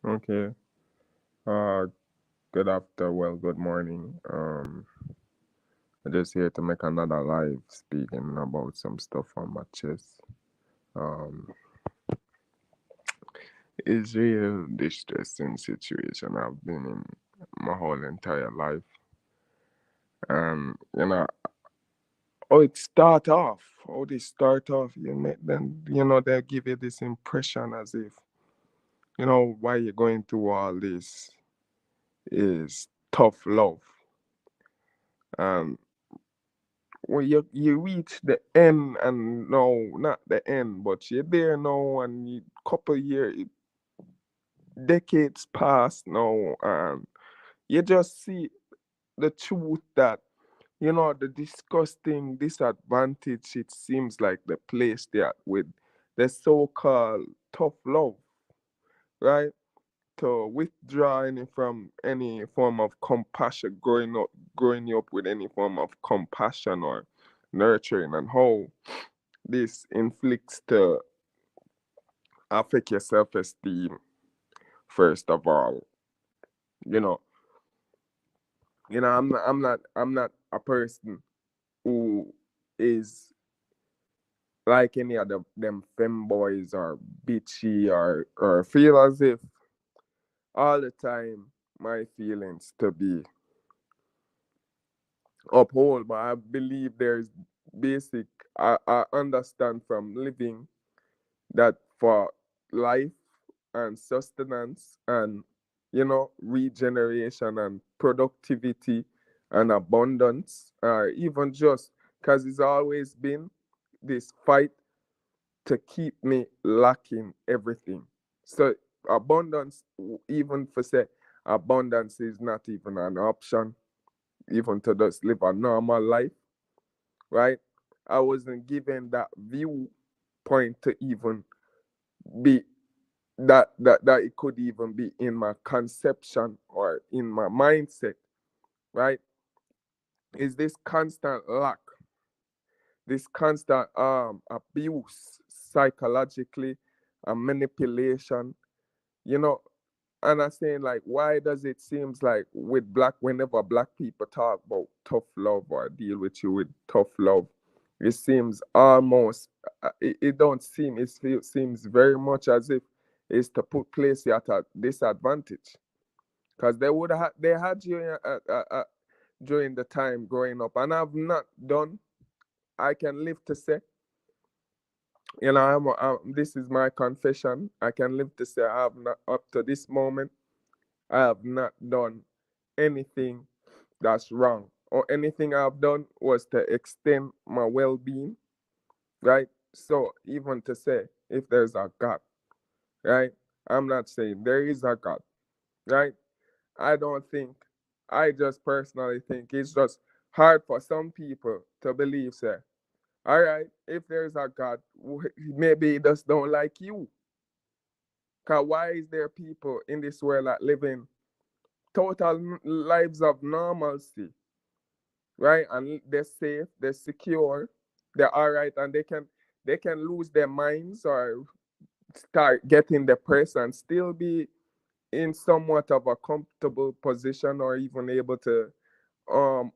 Okay. Uh, Good after. Well, good morning. I'm just here to make another live speaking about some stuff on my chest. Um, it's real distressing situation I've been in my whole entire life, and how it start off. How they start off, you make them. They give you this impression as if why you're going through all this is tough love. And when you reach the end, and no, not the end, but you're there now, and you couple years, decades pass now, and you just see the truth that the disgusting disadvantage it seems like the place they are with the so-called tough love, right? To withdraw from any form of compassion, growing you up with any form of compassion or nurturing, and how this inflicts to affect your self-esteem first of all. you know I'm not a person who is like any other them femboys or bitchy, or feel as if all the time my feelings to be uphold. But I believe there's basic, I understand from living that for life and sustenance and regeneration and productivity and abundance, or even just because it's always been this fight to keep me lacking everything. So abundance, even for say abundance is not even an option, even to just live a normal life, right? I wasn't given that viewpoint to even be that it could even be in my conception or in my mindset, right? Is this constant lack, this constant abuse psychologically and manipulation, you know and I'm saying, like, why does it seems like with whenever black people talk about tough love or deal with you with tough love, it seems almost, it don't seem, seems very much as if it's to put place you at a disadvantage, because they had you during the time growing up, and I've not done. I can live to say, this is my confession. I can live to say I have not, up to this moment, I have not done anything that's wrong, or anything I've done was to extend my well-being, right? So even to say if there's a God, right? I'm not saying there is a God, right? I don't think. I just personally think it's just hard for some people to believe, say, all right, if there's a God, maybe he just don't like you. Cause why is there people in this world that living total lives of normalcy, right? And they're safe, they're secure, they're all right, and they can lose their minds or start getting depressed and still be in somewhat of a comfortable position, or even able to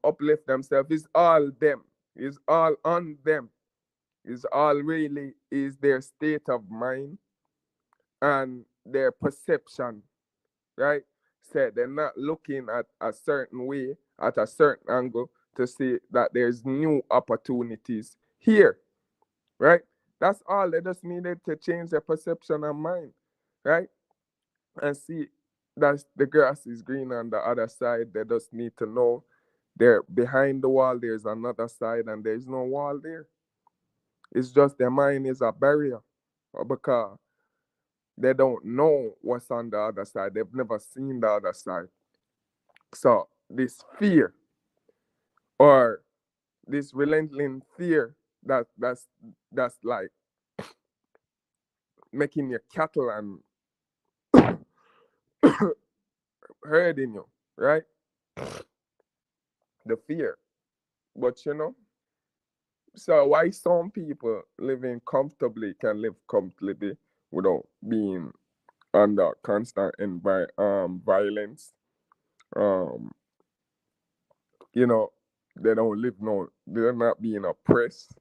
uplift themselves. It's all them. It's all on them. It's all really is their state of mind and their perception, right? Said they're not looking at a certain way, at a certain angle, to see that there's new opportunities here, right? That's all. They just needed to change their perception and mind, right? And see that the grass is green on the other side. They just need to know there behind the wall there's another side, and there's no wall there. It's just their mind is a barrier, because they don't know what's on the other side. They've never seen the other side. So this fear, or this relentless fear, that's like making your cattle and herding you, right? The fear. But so why some people living comfortably can live comfortably without being under constant violence. Um, you know, they don't live no, they're not being oppressed.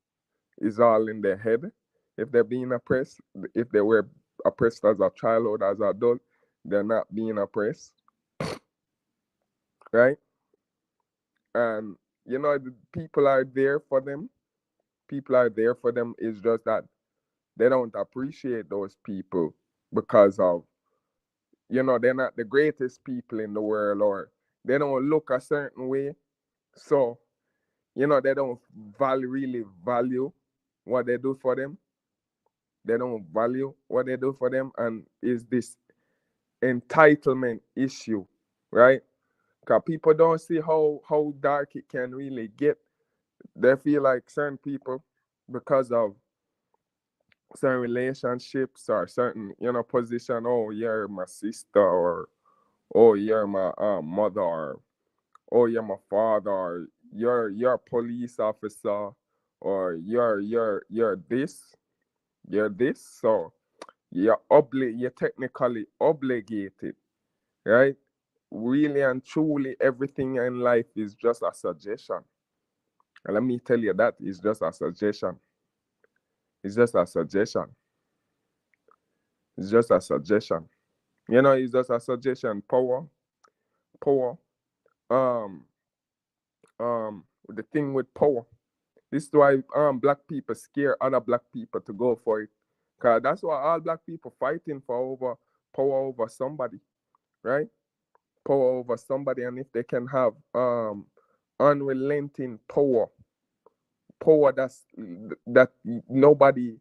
It's all in their head. If they're being oppressed, if they were oppressed as a child or as an adult, they're not being oppressed, right? And the people are there for them. People are there for them. It's just that they don't appreciate those people because of, they're not the greatest people in the world, or they don't look a certain way. So, they don't really value what they do for them. They don't value what they do for them. And is this entitlement issue, right? Because people don't see how dark it can really get. They feel like certain people, because of certain relationships or certain, position, oh, you're my sister, or oh, you're my mother, or oh, you're my father, or you're a police officer, or you're this. So you're technically obligated, right? Really and truly, everything in life is just a suggestion. And let me tell you, that is just a suggestion. It's just a suggestion. It's just a suggestion. It's just a suggestion. Power. Um, the thing with power. This is why black people scare other black people to go for it. Cause that's why all black people fighting for power over somebody, right? Power over somebody, and if they can have unrelenting power that nobody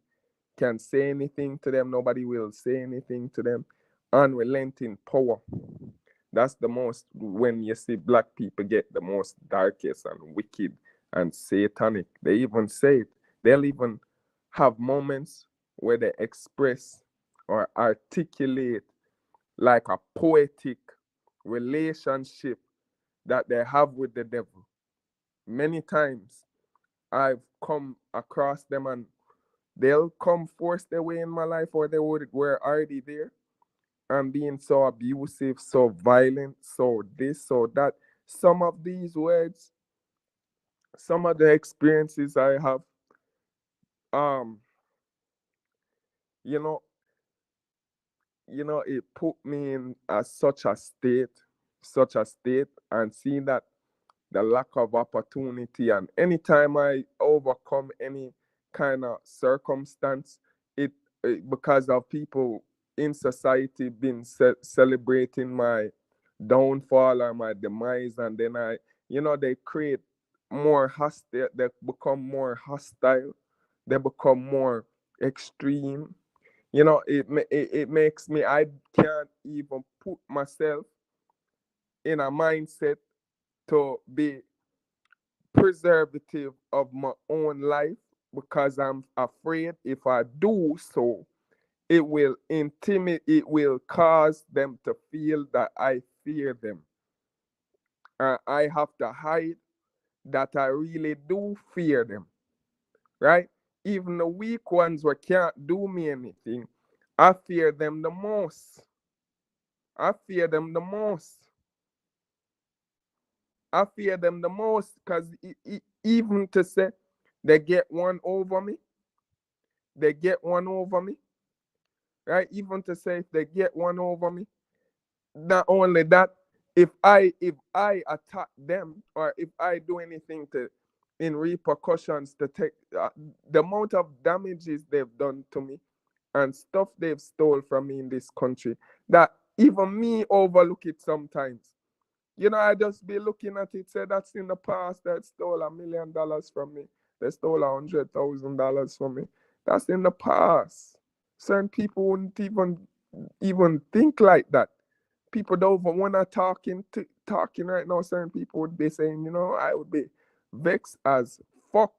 can say anything to them, nobody will say anything to them. Unrelenting power. That's the most, when you see black people get the most darkest and wicked and satanic. They even say it. They'll even have moments where they express or articulate like a poetic relationship that they have with the devil. Many times I've come across them, and they'll come force their way in my life, or were already there, and being so abusive, so violent, so this, so that. Some of these words, some of the experiences I have, um, you know, it put me in such a state, and seeing that the lack of opportunity, and anytime I overcome any kind of circumstance, it because of people in society been celebrating my downfall or my demise, and then they create more hostile, they become more hostile, they become more extreme. It makes me, I can't even put myself in a mindset to be preservative of my own life, because I'm afraid if I do so, it will cause them to feel that I fear them. I have to hide that I really do fear them, right? Even the weak ones who can't do me anything, I fear them the most. I fear them the most. I fear them the most, because even to say they get one over me, they get one over me, right? Even to say if they get one over me, not only that, if I attack them, or if I do anything to in repercussions to take the amount of damages they've done to me and stuff they've stole from me in this country, that even me overlook it sometimes. I just be looking at it, say that's in the past. They stole $1 million from me. They stole $100,000 from me. That's in the past. Certain people wouldn't even think like that. People don't even want to talking right now. Certain people would be saying, I would be vexed as fuck,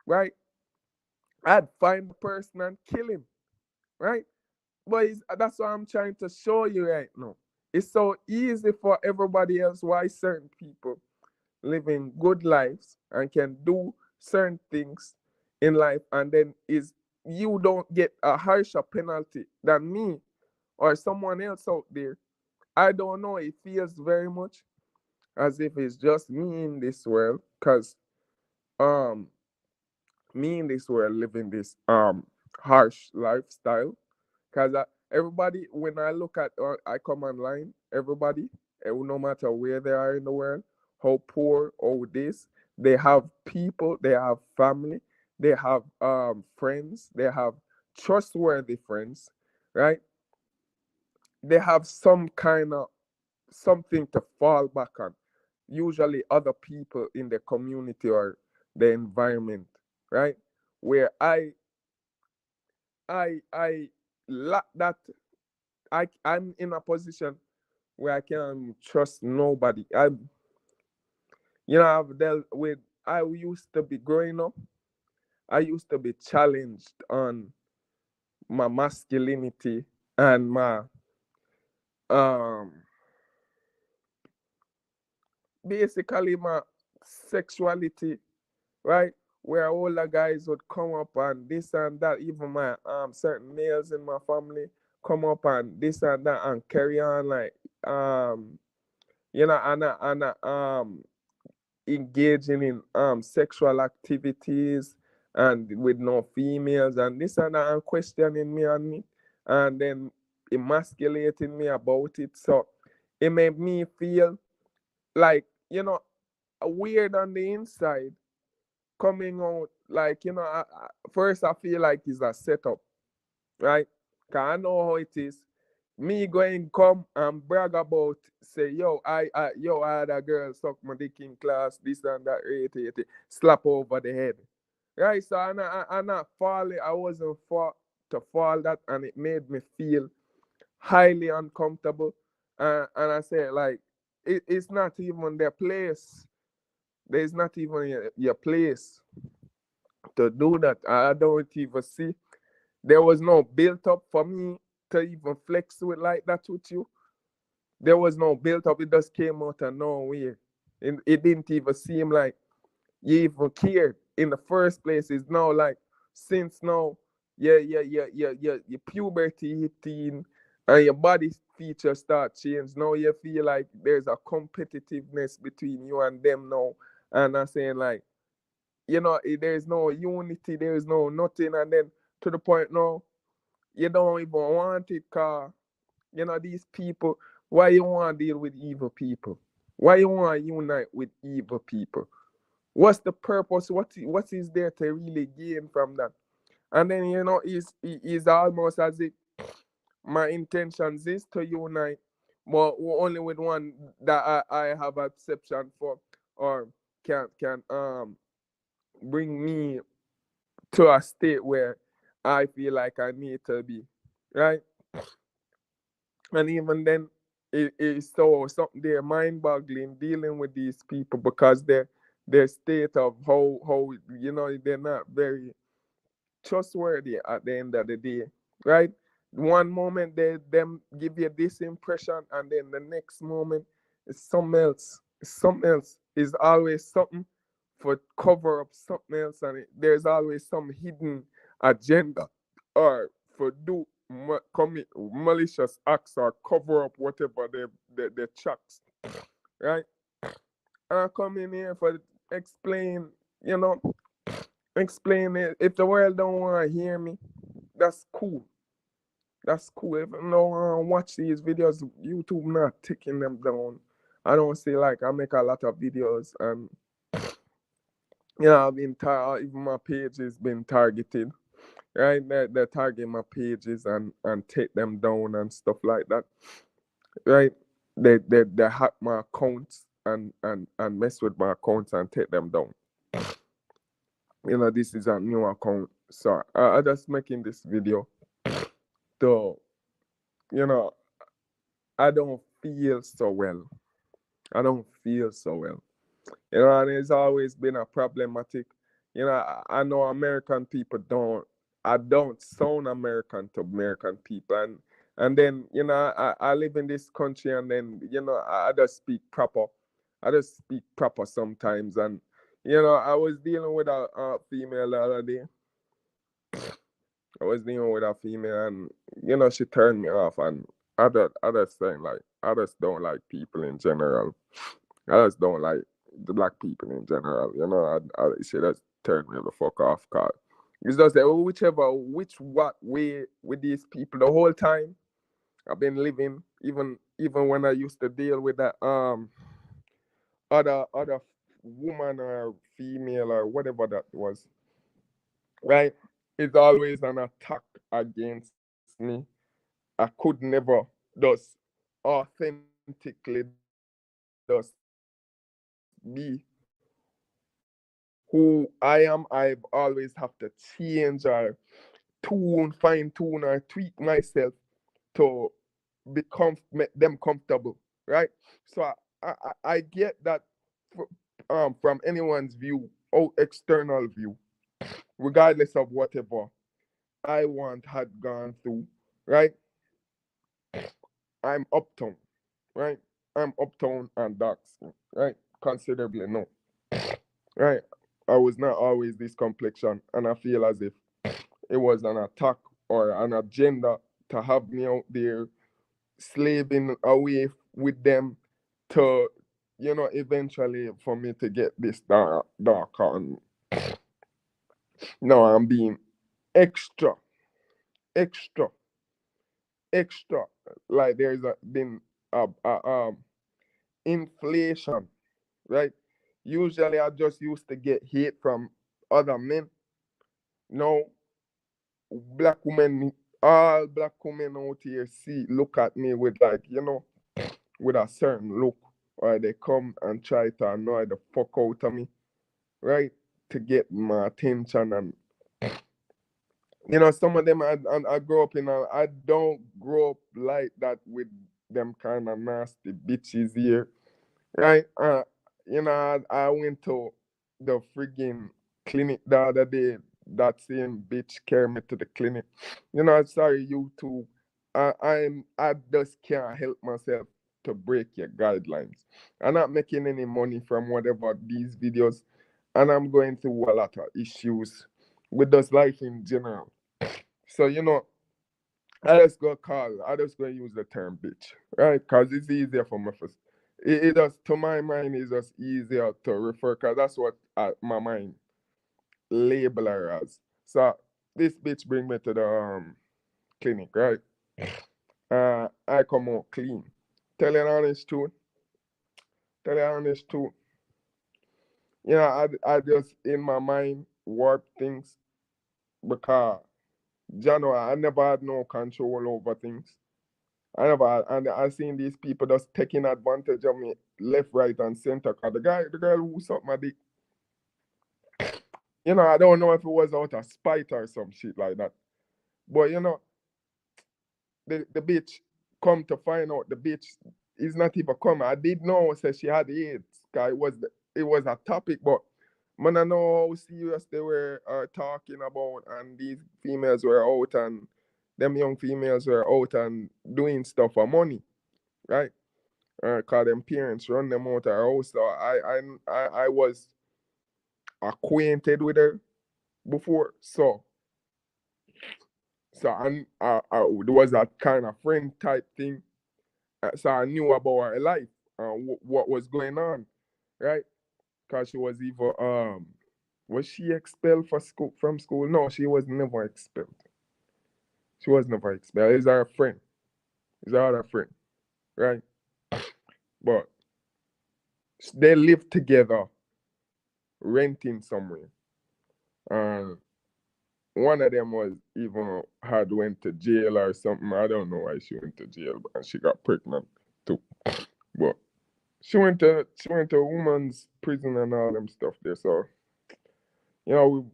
right? I'd find the person and kill him, right? But that's what I'm trying to show you right now. It's so easy for everybody else. Why certain people living good lives and can do certain things in life, and then is you don't get a harsher penalty than me, or someone else out there. I don't know. It feels very much as if it's just me in this world, cause um me in this world living this harsh lifestyle. Cause everybody, when I look at or I come online, everybody, no matter where they are in the world, how poor or this, they have people, they have family, they have friends, they have trustworthy friends, right? They have some kind of something to fall back on. Usually other people in the community or the environment, right? Where I lack that. I'm in a position where I can't trust nobody. I've dealt with. I used to be growing up. I used to be challenged on my masculinity and my um basically my sexuality, right? Where all the guys would come up and this and that, even my certain males in my family come up and this and that and carry on like and engaging in sexual activities and with no females and this and that and questioning me and then emasculating me about it. So it made me feel like, weird on the inside coming out like, first I feel like it's a setup, right? Cause I know how it is. Me going come and brag about say I had a girl suck my dick in class, this and that, slap over the head. Right, so I'm not falling. I wasn't for to fall that, and it made me feel highly uncomfortable. And I said like it's not even their place. There's not even your place to do that. I don't even see. There was no built up for me to even flex with like that with you. There was no built up. It just came out of nowhere. It didn't even seem like you even cared in the first place. It's now like since now, your puberty hitting and your body features start change. Now you feel like there's a competitiveness between you and them now. And I'm saying like, there's no unity, there's no nothing, and then to the point now, you don't even want it, car. These people, why you want to deal with evil people? Why you want to unite with evil people? What's the purpose? What is there to really gain from that? And then it's almost as if my intentions is to unite, but only with one that I have a perception for, or can bring me to a state where I feel like I need to be, right? And even then, it is so something they're mind-boggling dealing with these people because their state of how they're not very trustworthy at the end of the day, right? One moment they them give you this impression, and then the next moment it's something else. It's something else. It's always something for cover up something else, and there's always some hidden agenda or for do commit malicious acts or cover up whatever they tracks, right? And I come in here for explain, you know, explain it. If the world don't want to hear me, that's cool. That's cool. If I don't want to watch these videos, YouTube not taking them down. I don't say like I make a lot of videos and I've been even my page has been targeted, right? They target my pages and take them down and stuff like that, right? They hack my accounts and mess with my accounts and take them down. This is a new account, so I just making this video to you know I don't feel so well. I don't feel so well. And it's always been a problematic. I know American people don't. I don't sound American to American people, and then I live in this country, and then I just speak proper. I just speak proper sometimes, and I was dealing with a female the other day, I was dealing with a female, and she turned me off, and others saying like others don't like people in general. Others don't like the black people in general. She just turned me the fuck off, cause it's just that which what way with these people the whole time I've been living, even when I used to deal with that other woman or female or whatever that was, right? It's always an attack against me. I could never just authentically just be who I am. I've always have to change or fine tune or tweak myself to make them comfortable, right? So I get that from anyone's view or external view, regardless of whatever I want had gone through, right? I'm uptown, right? I'm uptown and dark skin, right? Considerably no, right? I was not always this complexion, and I feel as if it was an attack or an agenda to have me out there slaving away with them to, eventually for me to get this dark on. No, I'm being extra, extra, extra. Like there's been a inflation, right? Usually I just used to get hate from other men. No, black women, all black women out here look at me with like, with a certain look, or they come and try to annoy the fuck out of me, right? To get my attention. And some of them I grew up in I don't grow up like that with them kind of nasty bitches here, right? I went to the friggin' clinic the other day. That same bitch carried me to the clinic. Sorry, you too. I just can't help myself to break your guidelines. I'm not making any money from whatever these videos, and I'm going through a lot of issues with this life in general. So I just go use the term bitch, right? Because it's easier for me. It just, to my mind, it's just easier to refer, because that's what my mind label her as. So this bitch bring me to the clinic, right? I come out clean. Tell you the honest truth. Tell you the honest truth. I just in my mind warp things because I never had no control over things. And I seen these people just taking advantage of me left, right, and center. Cause the girl who sucked my dick, I don't know if it was out of spite or some shit like that. But the bitch, come to find out, the bitch is not even coming. I did know, say she had AIDS. Cause it was a topic, but man, I know how serious they were talking about, and these females were out, and them young females were out and doing stuff for money, right? Cause them parents run them out of her house. So I was acquainted with her before. There was that kind of friend type thing. So I knew about her life and what was going on, right? Cause she was either was she expelled from school? No, she was never expelled. She was never expelled. It's our friend. It's our other friend, right? But they lived together, renting somewhere. And one of them was even had went to jail or something. I don't know why she went to jail, and she got pregnant too. But she went to a woman's prison and all them stuff there. So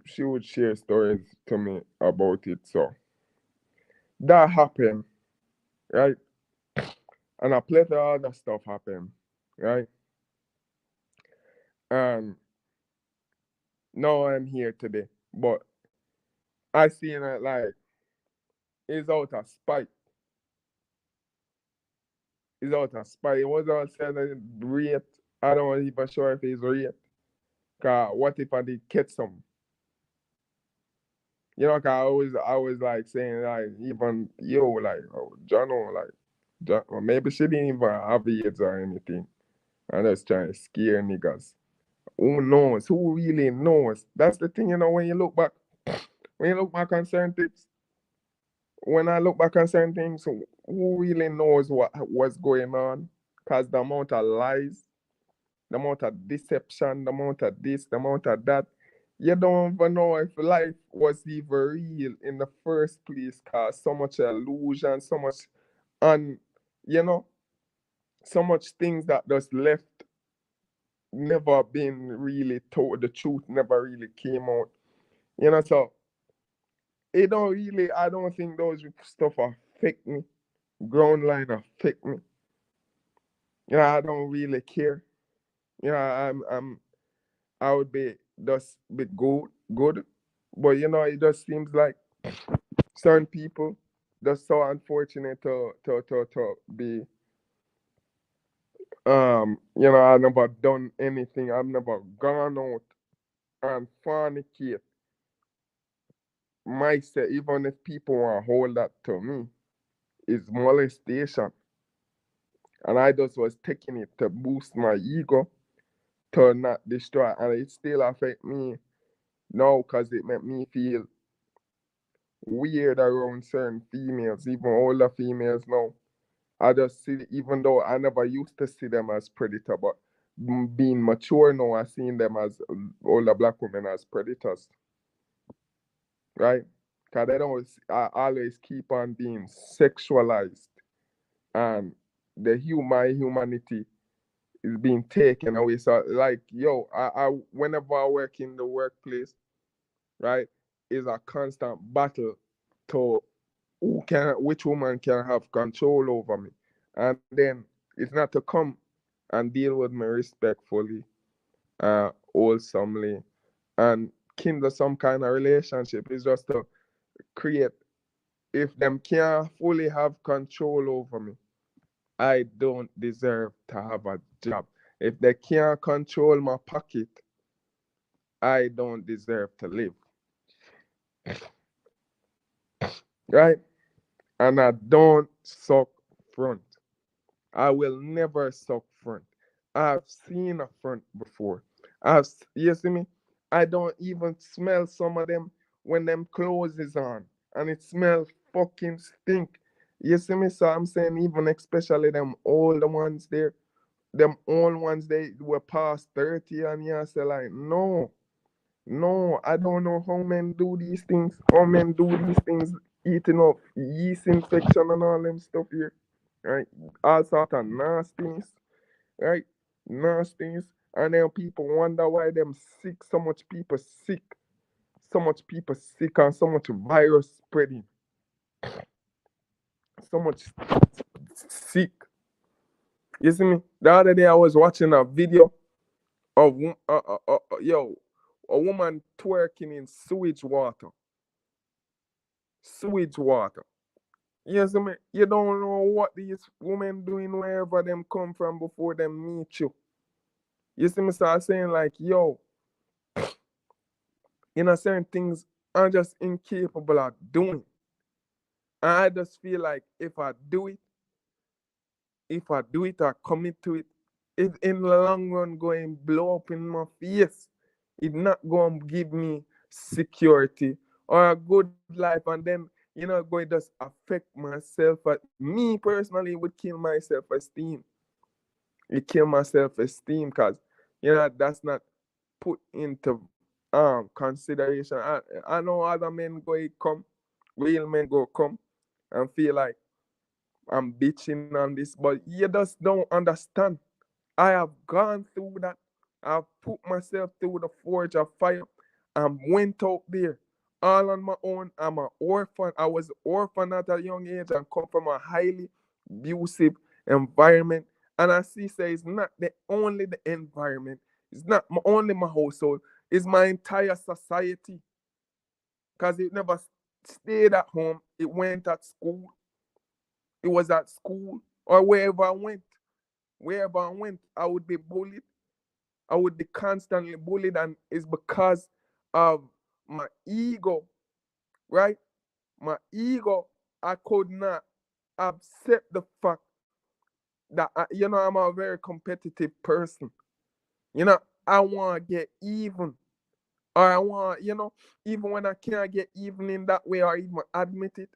she would share stories to me about it. So that happened, right? And a plethora of other stuff happened, right? And now I'm here today. But I seen it like it's out of spite. It's out of spite. It was all said rate. I don't even sure if it's rate. Cause what if I did catch some? You know, 'cause I was like saying like even yo like oh Jono like or maybe she didn't even have AIDS or anything. I'm just trying to scare niggas. Who knows? Who really knows? That's the thing, you know, when you look back on certain things, when I look back on certain things, who really knows what was going on? Because the amount of lies, the amount of deception, the amount of this, the amount of that, you don't even know if life was even real in the first place. Cause so much illusion, so much, and you know, so much things that just left, never been really told. The truth never really came out. You know, so it don't really. I don't think those stuff affect me. Ground line affect me. You know, I don't really care. You know, I would be just be good. But you know, it just seems like certain people just so unfortunate to be you know, I've never done anything. I've never gone out and fornicate myself, even if people want to hold that to me, is molestation. And I just was taking it to boost my ego to not destroy, and it still affect me now because it made me feel weird around certain females, even older females now. I just see, even though I never used to see them as predator, but being mature now, I seen them as older black women as predators, right? Because they don't I always keep on being sexualized, and the humanity is being taken away. So, like, yo, I whenever I work in the workplace, right, is a constant battle to which woman can have control over me, and then it's not to come and deal with me respectfully, wholesomely, and kindle some kind of relationship. It's just to create. If them can't fully have control over me, I don't deserve to have a job. If they can't control my pocket, I don't deserve to live. Right? And I don't suck front. I will never suck front. I've seen a front before. You see me? I don't even smell some of them when them clothes is on. And it smells fucking stink. You see me? So I'm saying even especially them older ones there, them old ones they were past 30 and you say like, no, no, I don't know how men do these things. How men do these things, eating up yeast infection and all them stuff here. Right? All sort of nastiness, right? Nastiness. And then people wonder why them sick, so much people sick and so much virus spreading, so much sick. You see me? The other day I was watching a video of yo, a woman twerking in sewage water. Sewage water. You see me? You don't know what these women doing wherever them come from before them meet you. You see me? So I'm saying like, yo, you know, certain things I'm just incapable of doing. And I just feel like if I do it or commit to it, it in the long run going to blow up in my face. It's not going to give me security or a good life, and then going to just affect myself. Me personally, it would kill my self-esteem. It kill my self-esteem because that's not put into consideration. I know other men go come, real men go come and feel like I'm bitching on this, but you just don't understand. I have gone through that. I've put myself through the forge of fire and went out there all on my own. I'm an orphan. I was an orphan at a young age and come from a highly abusive environment. And I see, say, it's not only the environment, it's not only my household, it's my entire society. Because it never stayed at home, it went at school, it was at school, or wherever I went. Wherever I went, I would be bullied. I would be constantly bullied, and it's because of my ego right? My ego, I could not accept the fact that I'm a very competitive person. You know, I want to get even, or I want, even when I can't get even in that way or even admit it.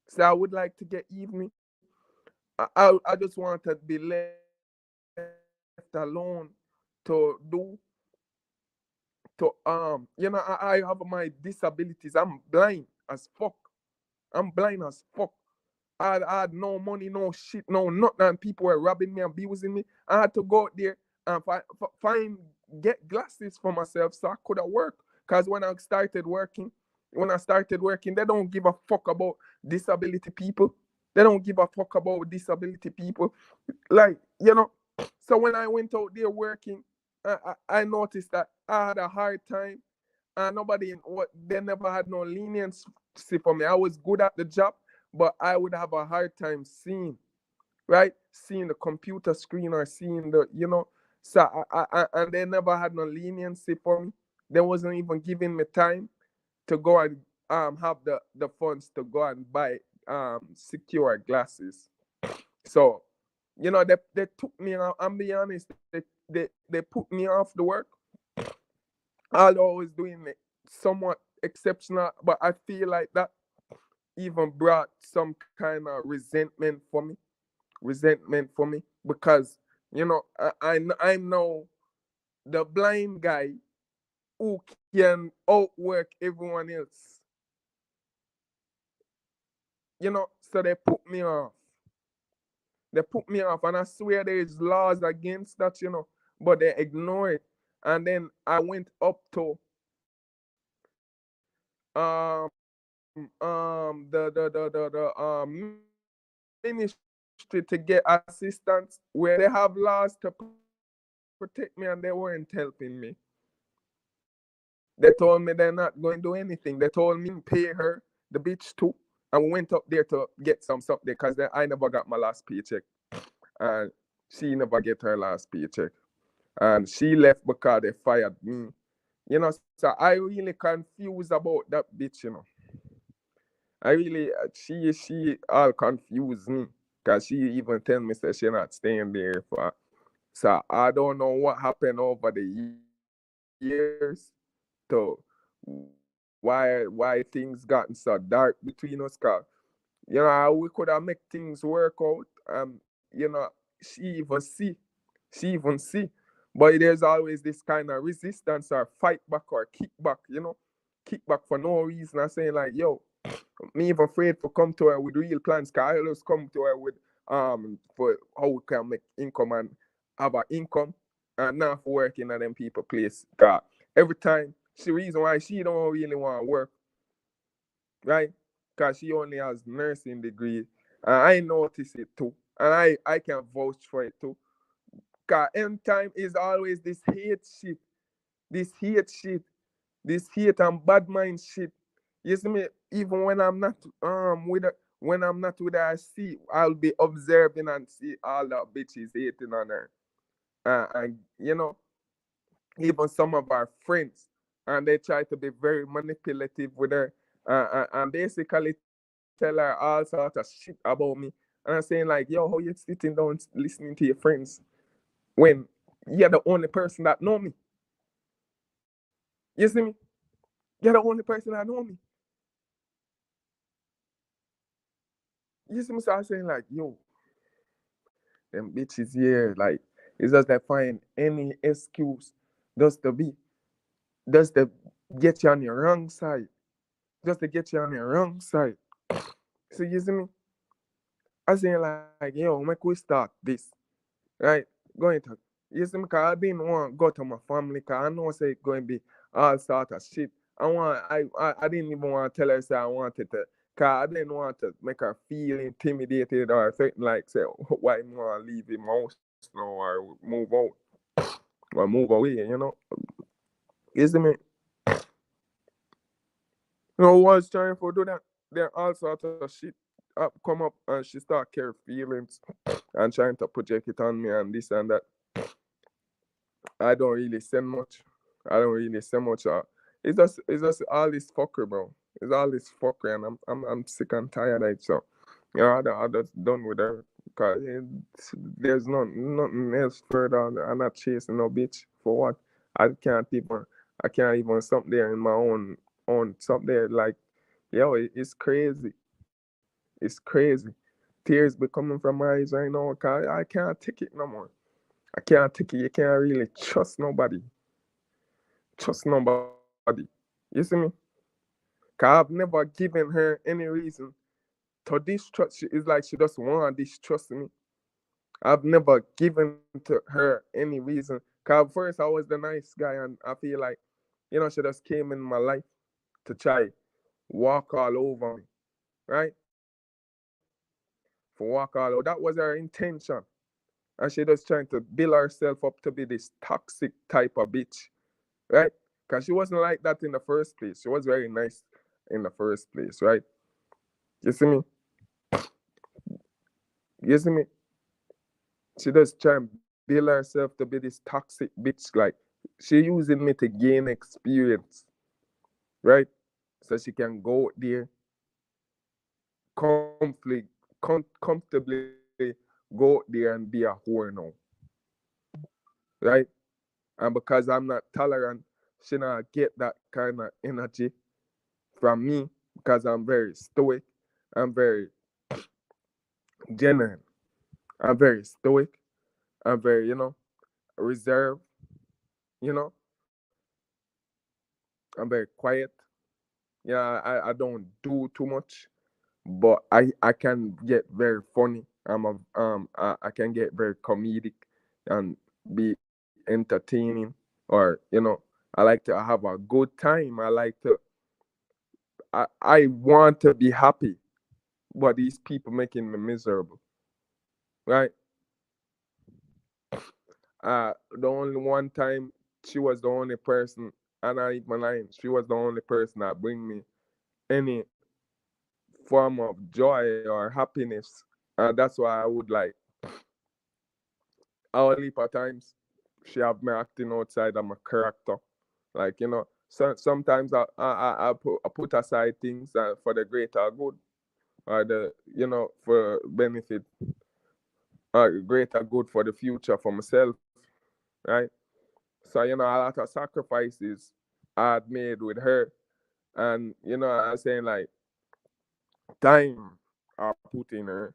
So I would like to get even. I just want to be left alone to do I have my disabilities. I'm blind as fuck. I'm blind as fuck. I had no money, no shit, no nothing. And people were robbing me, abusing me. I had to go out there and get glasses for myself so I could have worked. Because when I started working, they don't give a fuck about disability people. They don't give a fuck about disability people. Like, so when I went out there working, I noticed that I had a hard time, and they never had no leniency for me. I was good at the job, but I would have a hard time seeing the computer screen or seeing so and they never had no leniency for me. They wasn't even giving me time to go and have the funds to go and buy secure glasses. So, they took me out. I'm be honest, they put me off the work. Although I was doing it somewhat exceptional, but I feel like that even brought some kind of resentment for me, because I'm now the blind guy who can outwork everyone else. So they put me off, and I swear there is laws against that, but they ignore it. And then I went up to the ministry to get assistance, where they have laws to protect me, and they weren't helping me. They told me they're not going to do anything. They told me to pay her, the bitch, too. And we went up there to get some something, because I never got my last paycheck. And she never get her last paycheck. And she left because they fired me. So I really confused about that bitch. I really, she all confused me, because she even tell me that she not staying there for. So I don't know what happened over the years to why things gotten so dark between us. Cause we could have make things work out. She even see, but there's always this kind of resistance or fight back or kickback for no reason. I'm saying like, yo, me even afraid to come to her with real plans, cause I always come to her with for how we can make income and have an income, and not for working at them people place. Cause every time she reason why she don't really want to work, right? Cause she only has nursing degree. And I notice it too. And I can vouch for it too. Cause end time is always this hate shit, this hate and bad mind shit. You see me, even when I'm not with her, I'll be observing and see all that bitches hating on her. And even some of our friends, and they try to be very manipulative with her, and basically tell her all sorts of shit about me. And I'm saying like, yo, how you sitting down listening to your friends when you're the only person that know me? You see me? You're the only person that know me. You see me? So I'm saying like, yo, them bitches here, like, it's just they find any excuse just to be, just to get you on your wrong side, just to get you on your wrong side. So you see me? I saying like, yo, make we start this, right? Going to, you see me? Cause I didn't want to go to my family, cause I know say it's going to be all sort of shit. I didn't even want to tell her say I wanted to, cause I didn't want to make her feel intimidated or something like say why I want to leave him house now or move out or move away. You see me? Was trying to do that. Then all sorts of shit come up, and she start care feelings and trying to project it on me and this and that. I don't really say much. I don't really say much. It's just all this fucker, bro. It's all this fuckery, and I'm sick and tired of it. So, I just done with her because there's nothing else further. I'm not chasing no bitch for what. I can't even I can't even something there in my own something there like, yo, it's crazy. It's crazy. Tears be coming from my eyes right now because I can't take it no more. I can't take it. You can't really trust nobody. Trust nobody. You see me? Cause I've never given her any reason to distrust. It's like she just want to distrust me. I've never given to her any reason. Cause first I was the nice guy, and I feel like, she just came in my life to try walk all over me, right? For walk all over. That was her intention. And she just trying to build herself up to be this toxic type of bitch, right? Because she wasn't like that in the first place. She was very nice in the first place, right? You see me? You see me? She just trying to build herself to be this toxic bitch. Like, she using me to gain experience, right? So she can go out there comfortably go out there and be a whore now, right? And because I'm not tolerant, she not get that kind of energy from me because I'm very stoic. I'm very genuine. I'm very stoic. I'm very, reserved. You know, I'm very quiet. Yeah, I don't do too much, but I can get very funny. I can get very comedic and be entertaining, or I like to have a good time. I want to be happy, but these people making me miserable, right? The only one time she was the only person, and I eat my line. She was the only person that bring me any form of joy or happiness, and that's why I would like our leap at times. She have me acting outside of my character, like So sometimes I put aside things for the greater good, or for benefit, greater good for the future for myself, right? So a lot of sacrifices I had made with her, and I was saying like time I put in her,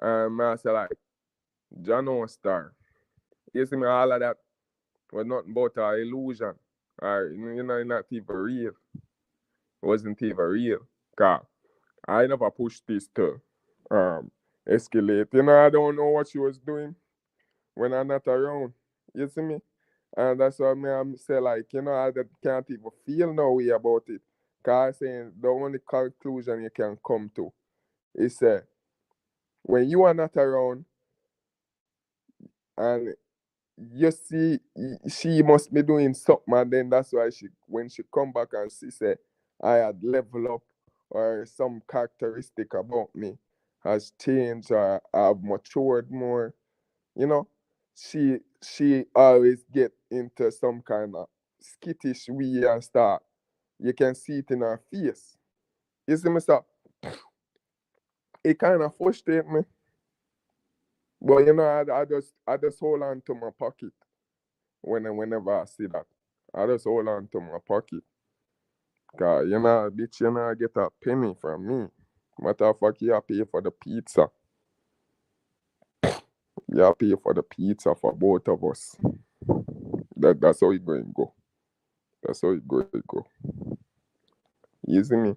and I say like John Star. You see me, all of that was nothing but an illusion, or not even real. It wasn't even real. Cause I never pushed this to um escalate. I don't know what she was doing when I'm not around. You see me? And that's why I'm say like, I can't even feel no way about it. Cause I saying the only conclusion you can come to is when you are not around and you see she must be doing something, and then that's why she when she come back and she say I had level up, or some characteristic about me has changed, or I've matured more, you know, she always get into some kind of skittish way and start. You can see it in her face. You see me, sir? It kind of frustrates me, but I just hold on to my pocket whenever I see that. I just hold on to my pocket. Cause bitch, get a penny from me. Matter of fact, you pay for the pizza. You pay for the pizza for both of us. That's how it going to go. That's how it going to go. You see me?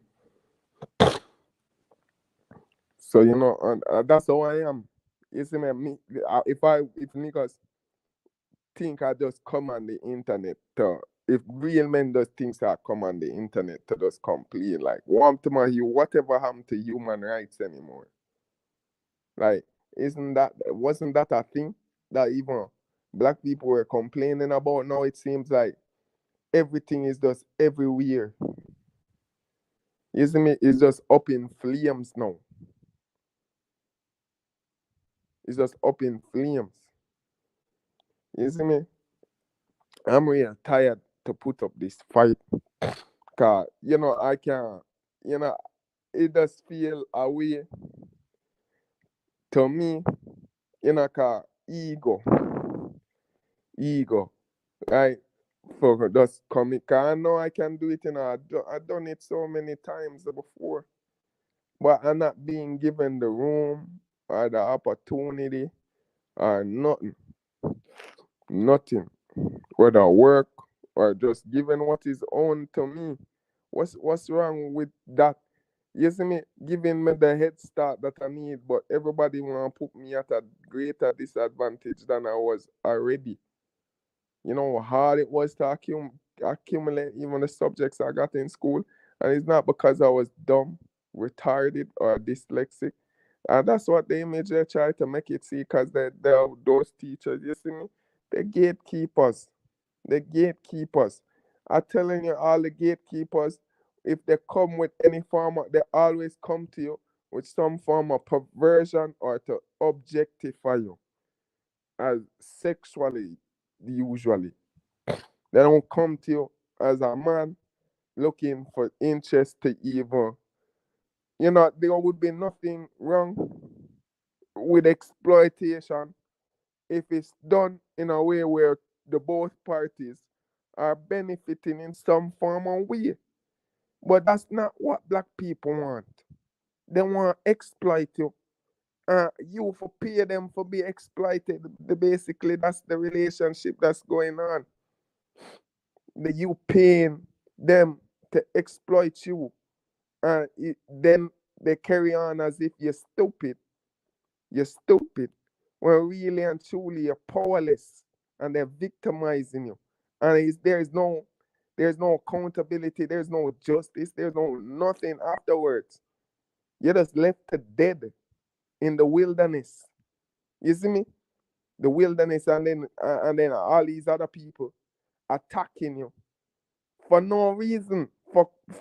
So and that's how I am. You see me? If niggas think I just come on the internet to, if real men does things that come on the internet to just complain like, want to my you whatever happened to human rights anymore? Like, wasn't that a thing that even black people were complaining about? Now it seems like everything is just everywhere. You see me? It's just up in flames now. It's just up in flames. You see me? I'm real tired to put up this fight. Cause I can't, you know, it does feel a way to me, cause ego, right? For just coming, cause I know I can do it, I've done it so many times before, but I'm not being given the room or the opportunity or nothing, whether work or just giving what is own to me. What's wrong with that? You see me giving me the head start that I need, but everybody want to put me at a greater disadvantage than I was already. You know how hard it was to accumulate even the subjects I got in school, and it's not because I was dumb, retarded, or dyslexic. And that's what the image they try to make it see, because they're those teachers. You see me, the gatekeepers, the gatekeepers. I'm telling you, all the gatekeepers, if they come with any form of, they always come to you with some form of perversion or to objectify you as sexually, usually. They don't come to you as a man looking for interest to even, there would be nothing wrong with exploitation if it's done in a way where the both parties are benefiting in some form or way. But that's not what black people want. They want to exploit you. You for pay them for be exploited. Basically, that's the relationship that's going on. You paying them to exploit you, and then they carry on as if you're stupid. You're stupid. When really and truly you're powerless, and they're victimizing you. And there's no accountability, there's no justice, there's no nothing afterwards. You're just left to dead in the wilderness. You see me? The wilderness, and then all these other people attacking you for no reason.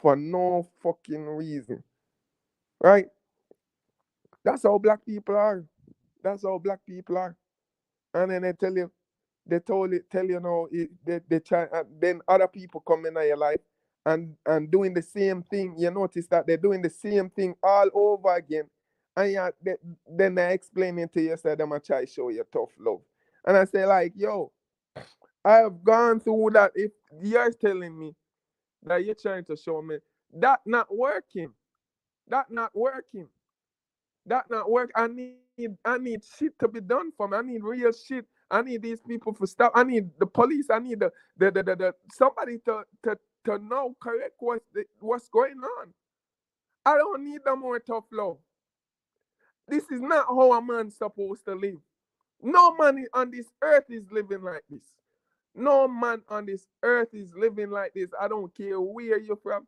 For no fucking reason. Right? That's how black people are. That's how black people are. And then tell you now, they try, and then other people come in your life and doing the same thing. You notice that they're doing the same thing all over again, and then they're explaining to you, say them a try show you tough love, and I say like, yo, I have gone through that. If you're telling me that you're trying to show me that not working, that not working, that not work. I need shit to be done for me. I need real shit. I need these people for stop. I need the police. I need the somebody to know correct what's going on. I don't need no more tough love. This is not how a man's supposed to live. No man on this earth is living like this. No man on this earth is living like this. I don't care where you're from.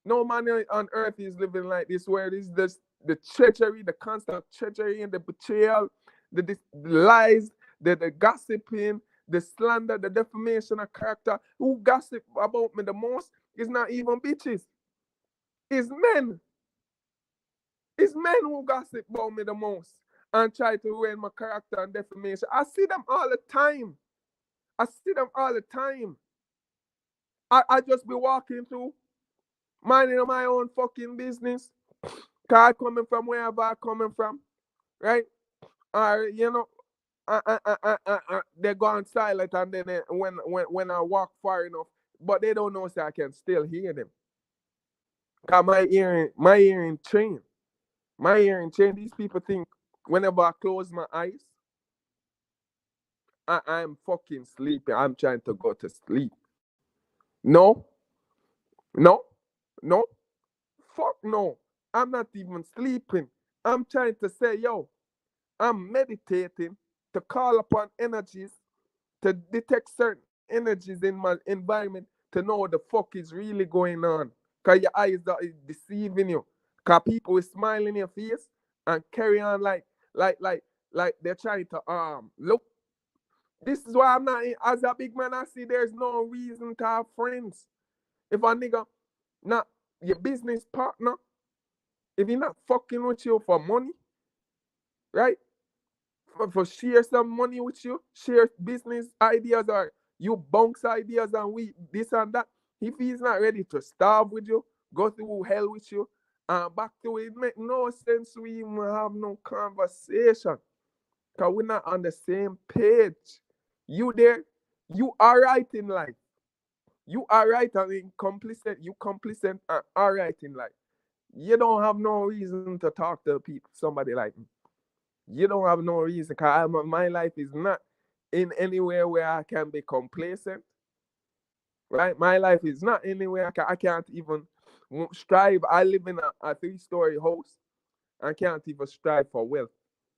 No man on earth is living like this, where this the treachery, the constant treachery and the betrayal, the lies, the gossiping, the slander, the defamation of character. Who gossip about me the most is not even bitches. It's men. It's men who gossip about me the most and try to ruin my character and defamation. I see them all the time. I see them all the time. I just be walking through, minding my own fucking business. Cause I coming from wherever I coming from, right? Or they go on silent, and then when I walk far enough, but they don't know, so I can still hear them. Cause my hearing trained. My hearing trained. These people think whenever I close my eyes, I'm fucking sleeping. I'm trying to go to sleep. No, no, no. Fuck no. I'm not even sleeping. I'm trying to say, yo, I'm meditating to call upon energies, to detect certain energies in my environment, to know what the fuck is really going on. Because your eyes are deceiving you. Because people will smile in your face and carry on like, like, like they're trying to look. This is why I'm not, as a big man, I see there's no reason to have friends. If a nigga not your business partner, if he not fucking with you for money, right? For share some money with you, share business ideas, or you bounce ideas and we this and that. If he's not ready to starve with you, go through hell with you, and back to it, make no sense we even have no conversation. Because we're not on the same page. You there, you are right in life. You are right and complicit, you complicit and are right in life. You don't have no reason to talk to people, somebody like me. You don't have no reason, because my life is not in anywhere where I can be complacent. Right? My life is not anywhere I can't even strive. I live in a 3-story house and can't even strive for wealth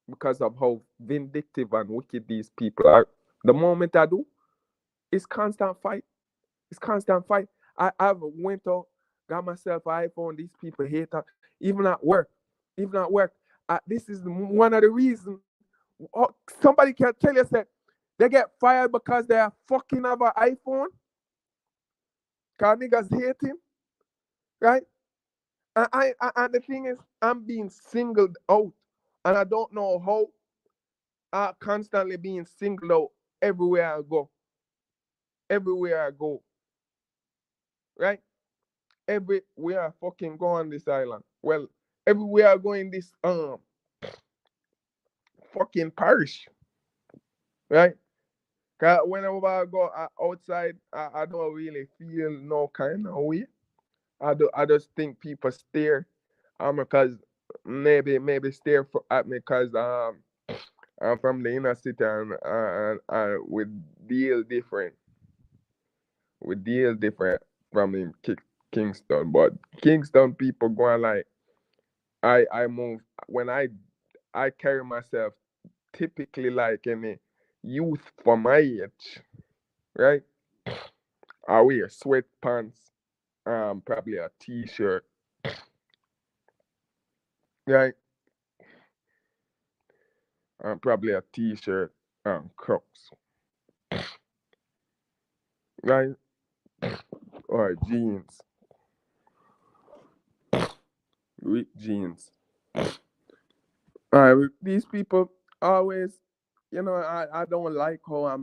because of how vindictive and wicked these people are. The moment I do, it's constant fight. It's constant fight. I've went out, got myself an iPhone. These people hate that. Even at work. Even at work. This is one of the reasons. Somebody can tell you that they get fired because they are fucking have an iPhone. Because niggas hate him. Right? And the thing is, I'm being singled out. And I don't know how. I'm constantly being singled out everywhere I go. Everywhere I go. Right? Everywhere I fucking go on this island. Well, everywhere I go in this fucking parish. Right? Cause whenever I go outside, I don't really feel no kind of way. I just think people stare because maybe stare at me because I'm from the inner city and we deal different. We deal different from in Kingston, but Kingston people going like I move when I carry myself typically like any youth for my age, right? I wear sweatpants, probably a t-shirt, right? Probably a t-shirt, Crocs, right? Or jeans, with jeans. These people always, I don't like how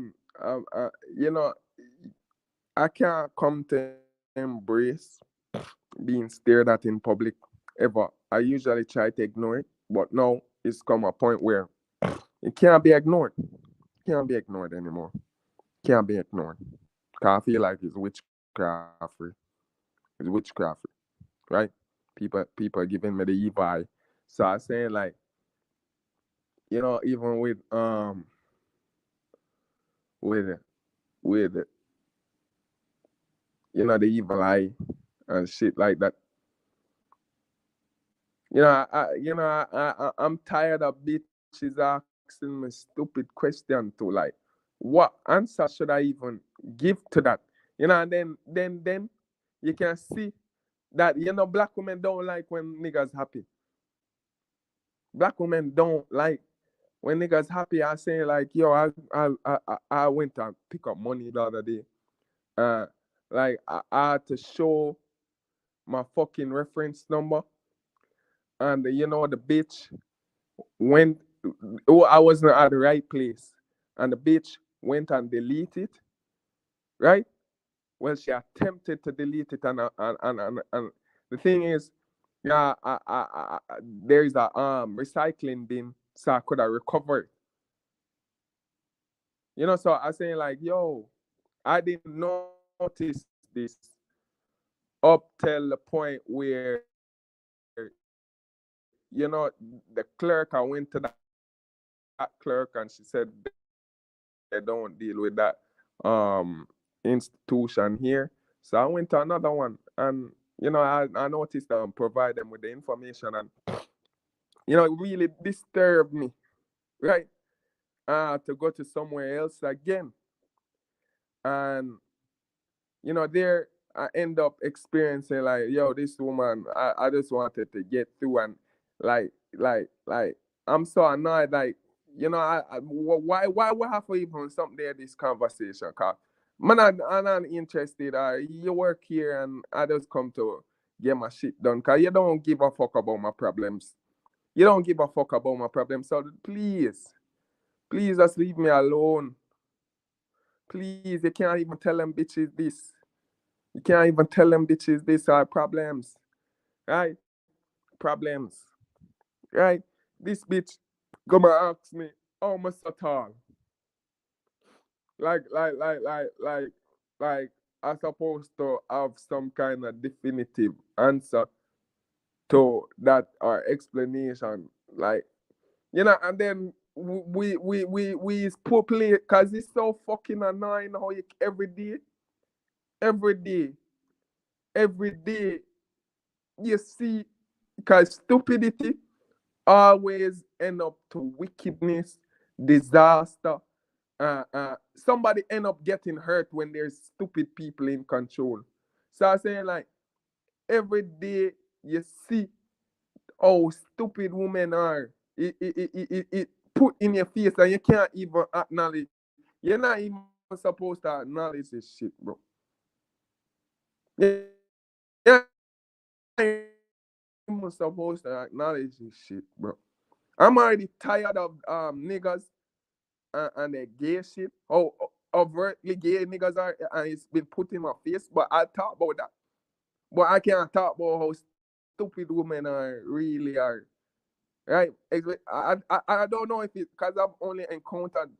you know, I can't come to embrace being stared at in public ever. I usually try to ignore it, but now it's come a point where it can't be ignored. Can't be ignored anymore. Can't be ignored. 'Cause I feel like it's witchcraft. It's witchcraft, right? People giving me the evil eye. So I saying like, even with with the evil eye and shit like that. I'm tired of bitches asking me stupid question to like, what answer should I even give to that? And then you can see that black women don't like when niggas happy. Black women don't like when niggas happy. I say like, yo, I went and pick up money the other day. Uh, like I had to show my fucking reference number, and the bitch went. Oh, I wasn't at the right place, and the bitch went and deleted it. Right? Well, she attempted to delete it, and the thing is, yeah, there is a recycling bin, so I could have recovered. So I saying like, yo, I didn't notice this up till the point where the clerk, I went to that clerk and she said they don't deal with that institution here. So I went to another one, and I noticed provide them with the information, and it really disturbed me, right? To go to somewhere else again, and there I end up experiencing like, yo, this woman, I just wanted to get through, and like I'm so annoyed, like, why we have to even something there this conversation, cause man, I'm not interested. You work here, and I just come to get my shit done, cause you don't give a fuck about my problems. You don't give a fuck about my problems, so please just leave me alone. Please, you can't even tell them bitches this. You can't even tell them bitches these are problems, right? Problems, right? This bitch gonna ask me how much at all. Like, like, like, like, like, like, I'm supposed to have some kind of definitive answer to that or explanation. Like, and then we play because it's so fucking annoying how you every day, every day you see, because stupidity always end up to wickedness, disaster. Somebody end up getting hurt when there's stupid people in control. So I say like every day you see how stupid women are. It put in your face and you can't even acknowledge. You're not even supposed to acknowledge this shit, bro. You're not even supposed to acknowledge this shit, bro. I'm already tired of niggas and the gay shit. How overtly gay niggas are, and it's been put in my face. But I talk about that. But I can't talk about how stupid women are really are. Right? I don't know if it's because I've only encountered.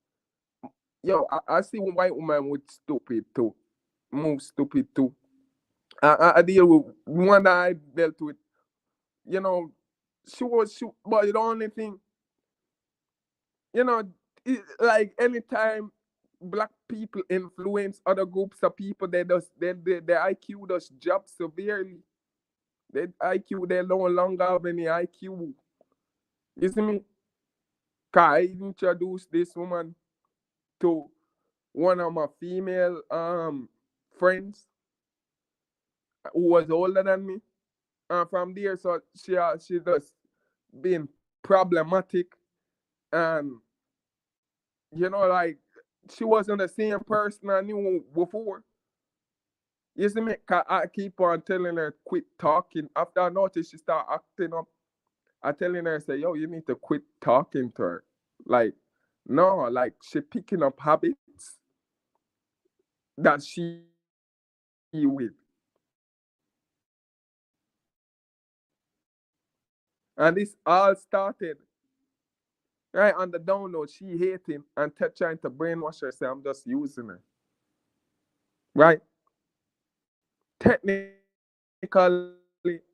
Yo, I see one white woman with stupid too, move stupid too. I deal with one that I dealt with. You know, but the only thing, you know, like anytime black people influence other groups of people, their IQ does drop severely. Their IQ, they no longer have any IQ. You see me? Cause I introduced this woman to one of my female friends who was older than me. And from there, so she just been problematic, and like she wasn't the same person I knew before. You see me? 'Cause I keep on telling her quit talking. After I noticed she start acting up, I telling her, say, yo, you need to quit talking to her. Like, no, like she picking up habits that she with. And this all started right on the download. She hating and trying to brainwash her, say, I'm just using her. Right? Technically,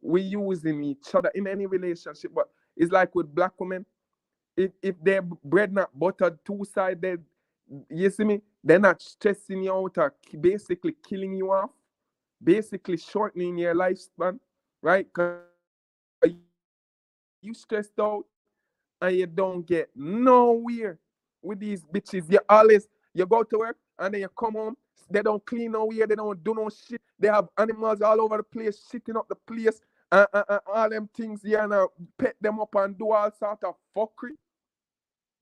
we using each other in any relationship, but it's like with black women. If their bread not buttered two-sided, you see me, they're not stressing you out or basically killing you off, basically shortening your lifespan, right? Because you stressed out and you don't get nowhere with these bitches. You go to work and then you come home, they don't clean nowhere, they don't do no shit. They have animals all over the place, shitting up the place, and all them things here, and pet them up and do all sort of fuckery,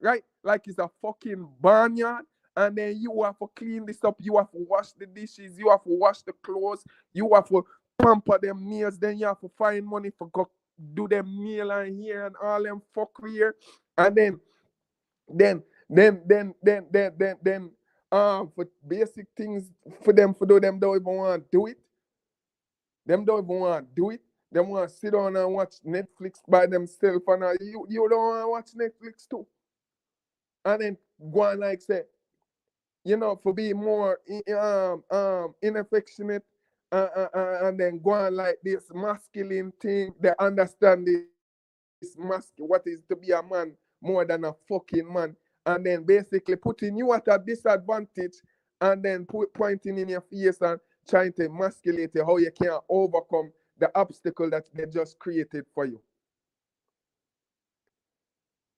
right? Like it's a fucking barnyard. And then you have to clean this up. You have to wash the dishes. You have to wash the clothes. You have to pamper them nails. Then you have to find money for go do them nail and hair and all them fuckery here. And then for basic things for them for do them don't even want to do it. Them don't even want to do it. Them want to sit down and watch Netflix by themselves, and you don't want to watch Netflix too. And then go on like say, for being more inaffectionate, and then go on like this masculine thing. They understand this what is to be a man more than a fucking man, and then basically putting you at a disadvantage, and then pointing in your face and trying to emasculate you how you can overcome the obstacle that they just created for you.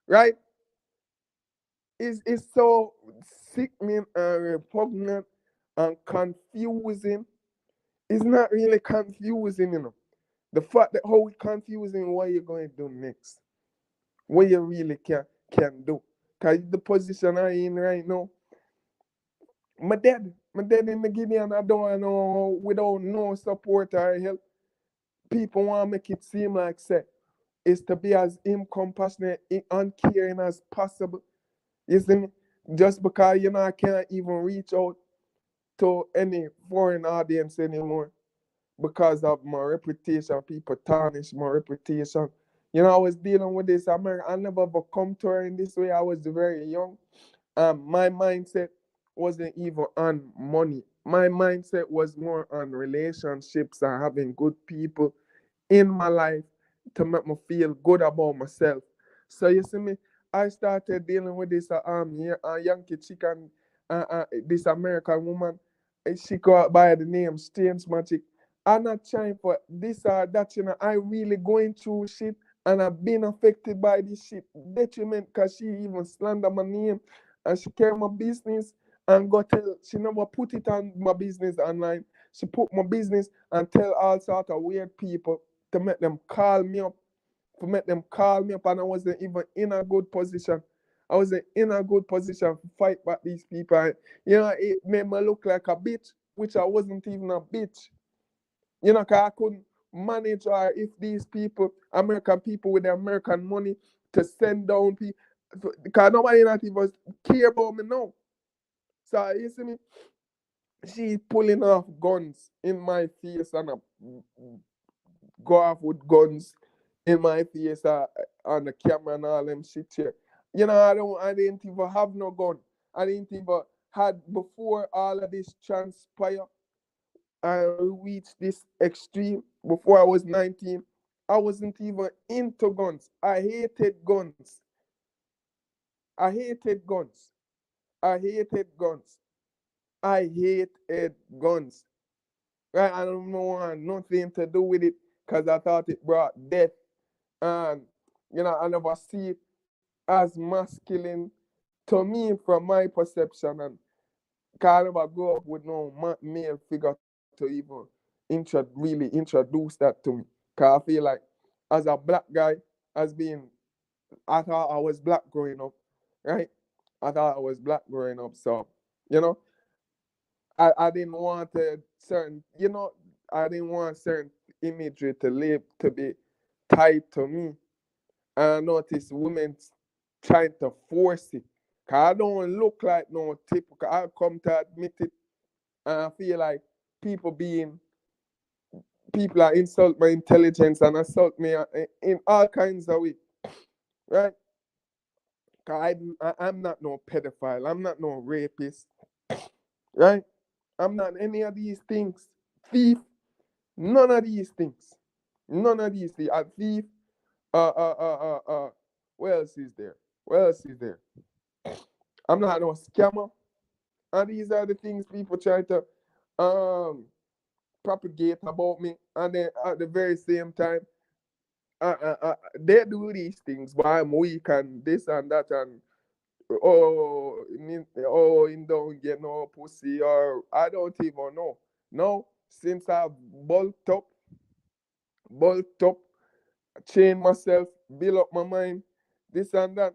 Right? It's so sickening and repugnant and confusing. It's not really confusing. The fact that how confusing what you're going to do next. What you really can do. Because the position I'm in right now, my dad in the Gideon, I don't know, without no support or help, people want to make it seem like, say, is to be as incompassionate, uncaring as possible. You see me? Just because, I can't even reach out to any foreign audience anymore because of my reputation. People tarnish my reputation. You know, I was dealing with this America. I never ever come to her in this way. I was very young. My mindset wasn't even on money. My mindset was more on relationships and having good people in my life to make me feel good about myself. So you see me, I started dealing with this Yankee chicken, this American woman. She go out by the name Strange Magic. I'm not trying for this or that, you know. I really going through shit and I've been affected by this shit detriment because she even slander my name and she carry my business and go tell she never put it on my business online. She put my business and tell all sort of weird people to make them call me up, to make them call me up, and I wasn't even in a good position. I wasn't in a good position to fight back these people. And, you know, it made me look like a bitch, which I wasn't even a bitch. You know, cause I couldn't manage or if these people, American people with their American money, to send down people, because nobody not even care about me now. So you see me, she pulling off guns in my face and go off with guns in my face on the camera and all them shit here. You know, I didn't even have no gun. I didn't even had before all of this transpire. I reached this extreme before I was 19. I wasn't even into guns. I hated guns. I hated guns. I hated guns. I hated guns. Right? I don't want nothing to do with it because I thought it brought death. And, you know, I never see it as masculine to me from my perception. And I never grew up with no male figure to even really introduce that to me. Because I feel like as a black guy, as being, I thought I was black growing up, right? I thought I was black growing up. So, you know, I didn't want a certain, you know, I didn't want certain imagery to live to be tied to me. And I noticed women trying to force it. Cause I don't look like no typical. I come to admit it, and I feel like people being people are insult my intelligence and assault me in all kinds of ways, right? Cause I'm not no pedophile. I'm not no rapist, right? I'm not any of these things. Thief. None of these things. None of these things. A thief. Uh, uh, uh, what else is there? What else is there? I'm not no scammer. And these are the things people try to um propagate about me. And then at the very same time, they do these things, but I'm weak and this and that and he don't get no pussy or I don't even know. No, since I've bulked up, chain myself, build up my mind, this and that,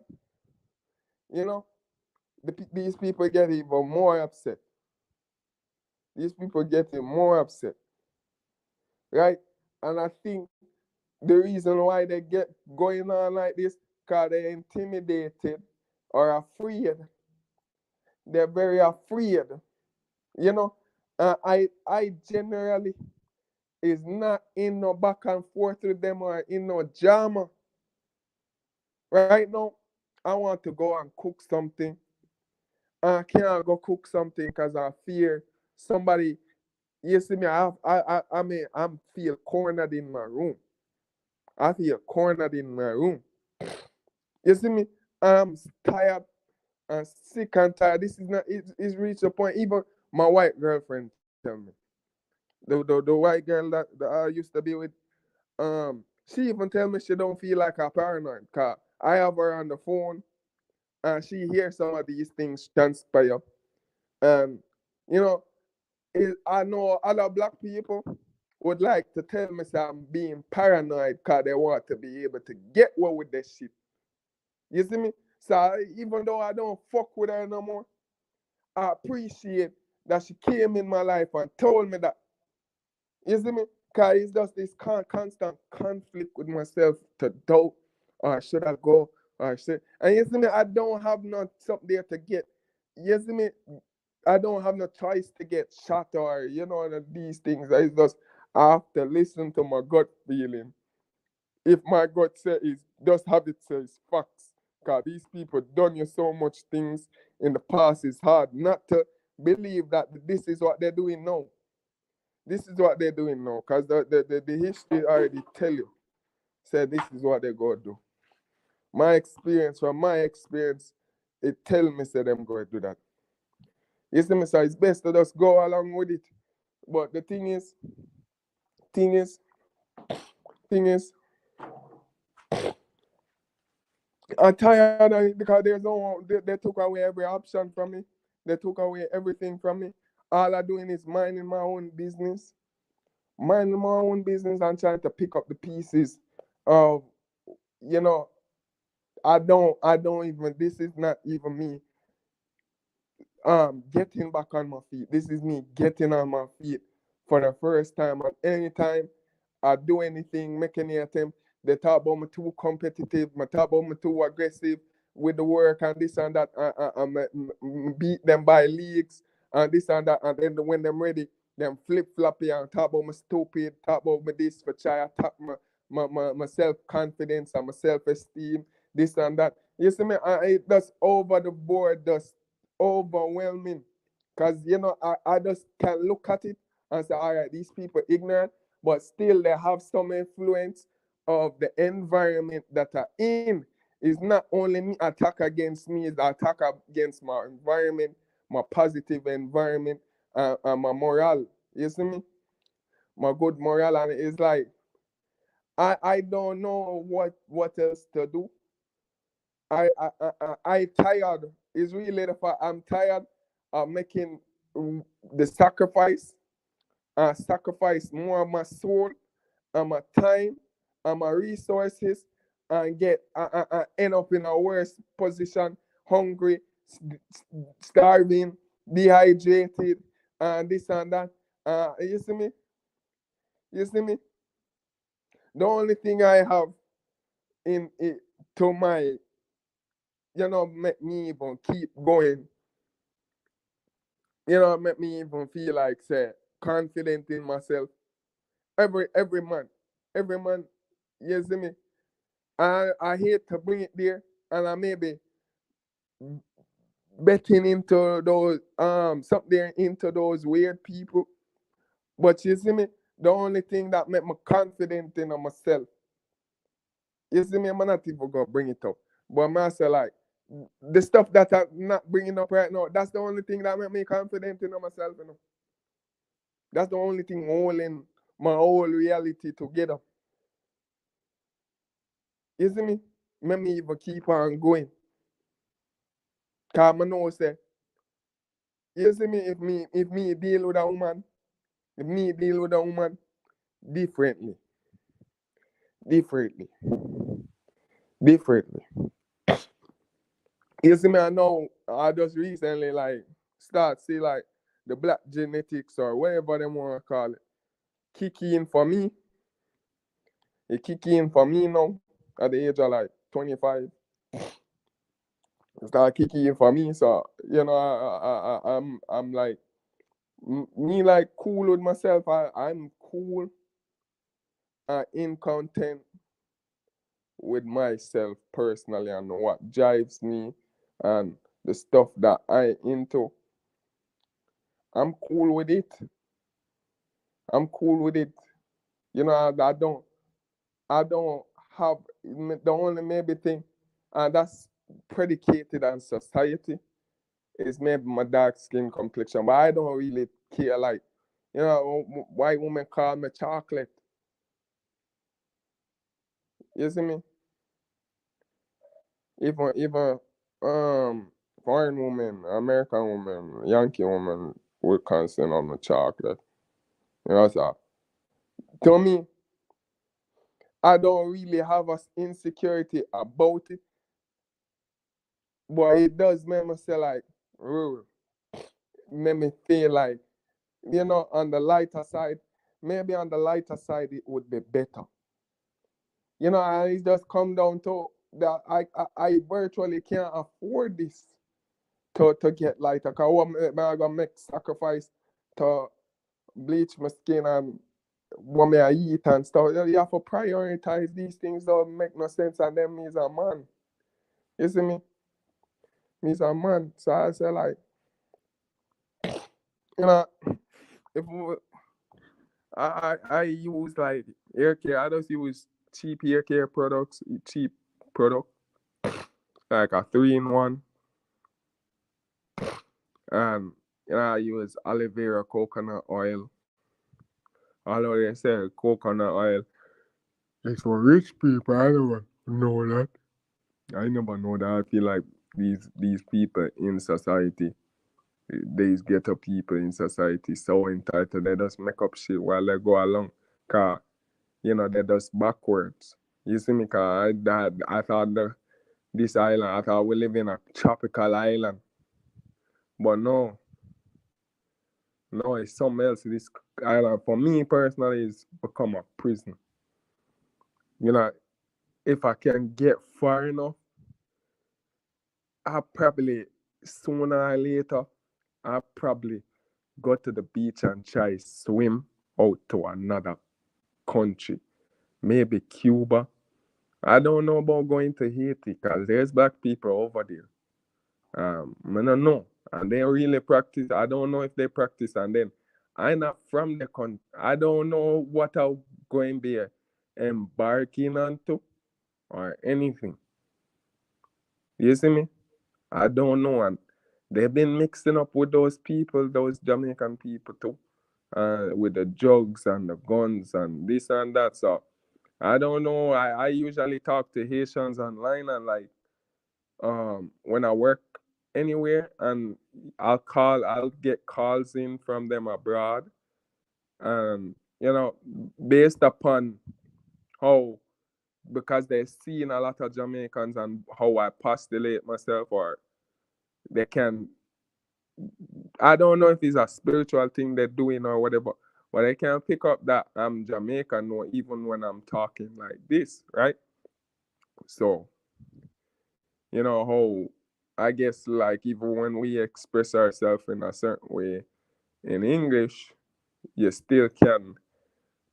you know, these people get even more upset. These people getting more upset, right? And I think the reason why they get going on like this, because they're intimidated or afraid. They're very afraid, you know. I generally is not in no back and forth with them or in no drama. Right now, I want to go and cook something. I can't go cook something because I fear somebody. You see me, I mean, I'm feel cornered in my room. I feel cornered in my room. You see me, I'm tired and sick and tired. This is not. It's reached a point. Even my white girlfriend tell me, the white girl that I used to be with, she even tell me she don't feel like a paranoid. Cause I have her on the phone and she hears some of these things transpire. And you know, I know other black people would like to tell me say I'm being paranoid because they want to be able to get away with this shit. You see me? So even though I don't fuck with her no more, I appreciate that she came in my life and told me that. You see me? Because it's just this constant conflict with myself to doubt, or should I go, or should. And you see me, I don't have not something there to get. You see me? I don't have no choice to get shot or these things. I just I have to listen to my gut feeling. If my gut says just have it says facts. Cause these people done you so much things in the past. It's hard not to believe that this is what they're doing now. This is what they're doing now. Cause the history already tell you. Say this is what they're gonna do. From my experience, it tell me say them gonna do that. You see me, so it's best to just go along with it. But the thing is, thing is, I'm tired of it because there's no they took away every option from me. They took away everything from me. All I'm doing is minding my own business and trying to pick up the pieces of you know. I don't even. This is not even me getting back on my feet. This is me getting on my feet for the first time. And anytime I do anything, make any attempt, they talk about me too competitive, they talk about me too aggressive with the work and this and that. Beat them by leagues and this and that. And then when them ready, them flip floppy and talk about me stupid, talk about me this for try attack my self confidence and my self esteem, this and that. You see me? That's over the board, that's overwhelming. Because I just can look at it and say, all right, these people ignorant, but still they have some influence of the environment that are in. Is not only me attack against me, it's attack against my environment, my positive environment, and my morale. You see me? My good morale. And it's like I don't know what else to do. I tired. It's really the fact I'm tired of making the sacrifice more of my soul and my time and my resources and end up in a worse position, hungry, starving, dehydrated, and this and that. You see me? You see me? The only thing I have in it to my, make me even keep going, make me even feel like, say, confident in myself. Every man, every man, you see me? I hate to bring it there, and I maybe betting into those something into those weird people. But you see me, the only thing that make me confident in myself, you see me, I'm not even gonna bring it up. But I say like the stuff that I'm not bringing up right now, that's the only thing that make me confident in myself. That's the only thing holding my whole reality together. You see me? Make me even keep on going. Cause I know say, you see me, if me deal with a woman, if me deal with a woman differently, differently, differently. You see me, I know I just recently like start see like the black genetics or whatever they want to call it kick in for me. It kick in for me now at the age of like 25. It start kicking in for me. So I'm like me like cool with myself. I'm cool and in content with myself personally and what drives me and the stuff that I into. I'm cool with it. I'm cool with it. I don't have the only maybe thing, and that's predicated on society, is maybe my dark skin complexion. But I don't really care. Like, white women call me chocolate. You see me? Even foreign women, American women, Yankee women would consider me chocolate. So to me, I don't really have an insecurity about it, but it does make me say like, "Ooh," make me feel like, on the lighter side, maybe on the lighter side it would be better. And it just come down to that I virtually can't afford this. to get lighter. Cause what I gonna make sacrifice to bleach my skin and what me I eat and stuff. You have to prioritize these things. Don't make no sense. And then me's a man. You see me? Me's a man. So I say like, you know, if I use like hair care, I just use cheap hair care products, cheap product like a 3-in-1, and I use aloe vera coconut oil. Although they say coconut oil is for rich people, I don't know that. I never know that. I feel like these people in society, these ghetto people in society, so entitled. They just make up shit while they go along. Cause they're just backwards. You see me? Cause I thought this island, I thought we live in a tropical island, but no, it's something else. This island, for me personally, is become a prison. If I can get far enough, I probably sooner or later, I probably go to the beach and try swim out to another country, maybe Cuba. I don't know about going to Haiti because there's black people over there. I don't know, and they really practice. I don't know if they practice, and then I'm not from the country. I don't know what I'm going to be embarking onto or anything. You see me? I don't know, and they've been mixing up with those people, those Jamaican people too, with the drugs and the guns and this and that. So I don't know. I usually talk to Haitians online and like when I work anywhere and I'll get calls in from them abroad, and based upon how, because they're seeing a lot of Jamaicans and how I postulate myself, or they can, I don't know if it's a spiritual thing they're doing or whatever, but I can pick up that I'm Jamaican or even when I'm talking like this, right? So, how I guess like even when we express ourselves in a certain way in English, you still can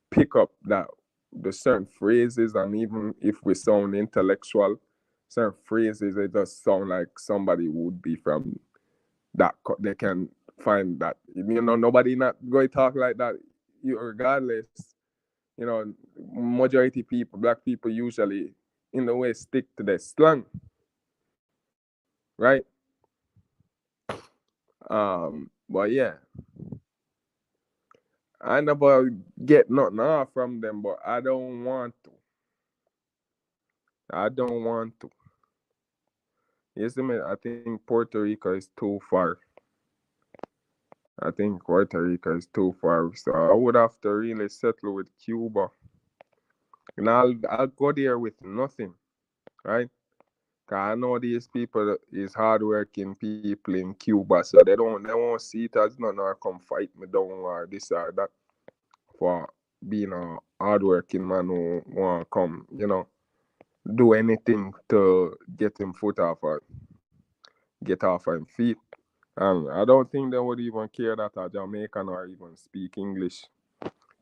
pick up that the certain phrases, and even if we sound intellectual, certain phrases, it just sound like somebody would be from that. They can find that, nobody not going to talk like that, regardless. Majority people, black people, usually in the way stick to their slang, right? But yeah, I never get nothing off from them, but I don't want to. I don't want to. You see me? I think Puerto Rico is too far. I think Puerto Rico is too far. So I would have to really settle with Cuba. And I'll go there with nothing, right? Cause I know these people is hardworking people in Cuba, so they won't see it as nothing or come fight me down or this or that for being a hardworking man who want to come, do anything to get him foot off or get off him feet. And I don't think they would even care that a Jamaican or even speak English.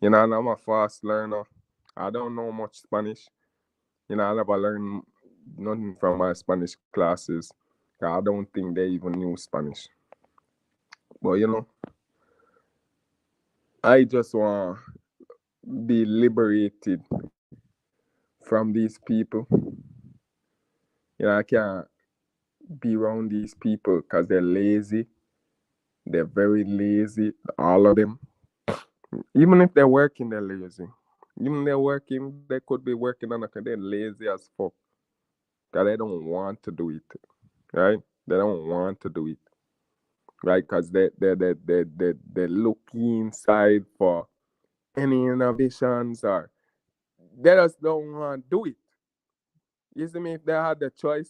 And I'm a fast learner. I don't know much Spanish. I never learned nothing from my Spanish classes. I don't think they even knew Spanish. But I just want to be liberated from these people. I can't be around these people because they're lazy. They're very lazy, all of them. Even if they're working, they're lazy. Even if they're working, they could be working on they're lazy as fuck. Because they don't want to do it, right? They don't want to do it, right? Because they look inside for any innovations, or they just don't want to do it. You see me? If they had the choice,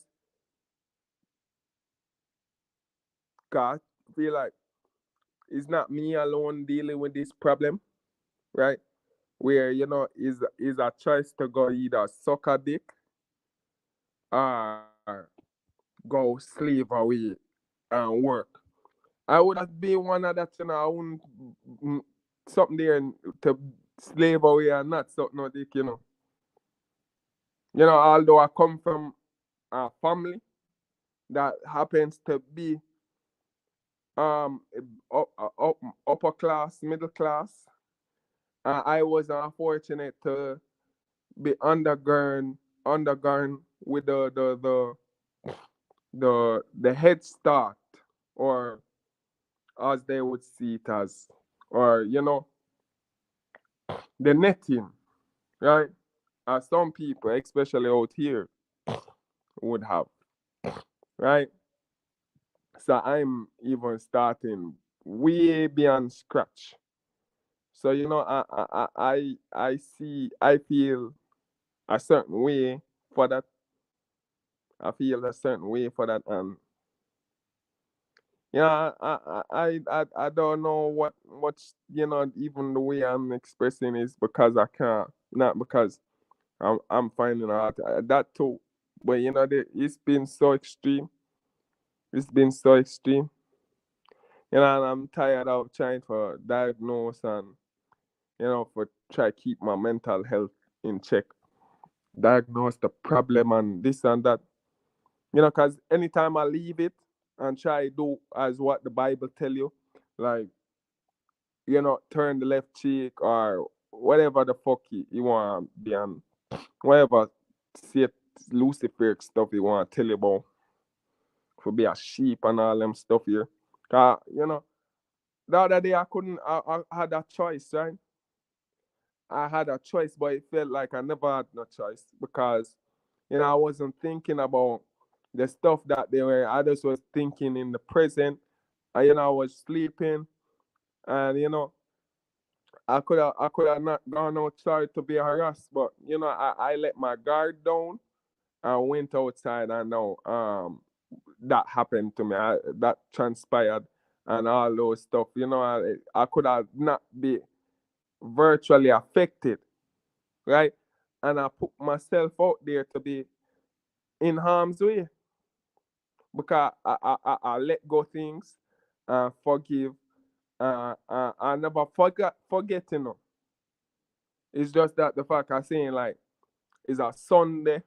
God, feel like it's not me alone dealing with this problem, right? Where is a choice to go either suck a dick or go slave away and work. I would have been one of that, I wouldn't mm, something there to slave away and not something no dick. Although I come from a family that happens to be um upper class, middle class, I was unfortunate to be undergone with the head start, or as they would see it as, or the netting, right? As some people, especially out here, would have, right? So I'm even starting way beyond scratch. So I feel a certain way for that. I feel a certain way for that, and I don't know what's even the way I'm expressing is because I can't, not because I'm finding out that too. But it's been so extreme. It's been so extreme. And I'm tired of trying to diagnose and for try keep my mental health in check. Diagnose the problem and this and that. Because anytime I leave it and try do as what the Bible tell you, like turn the left cheek or whatever the fuck you want to be on, whatever shit Luciferic stuff you want to tell you about, for be a sheep and all them stuff here. Cause the other day I couldn't. I had a choice, right? I had a choice, but it felt like I never had no choice because I wasn't thinking about the stuff that they were. I just was thinking in the present. And, I was sleeping, and I could have not gone outside to be harassed, but I let my guard down and went outside, and now that happened to me. That transpired, and all those stuff. I could have not be virtually affected, right? And I put myself out there to be in harm's way because I let go things and forgive. I never forget. It's just that the fact I'm saying, like, it's a Sunday.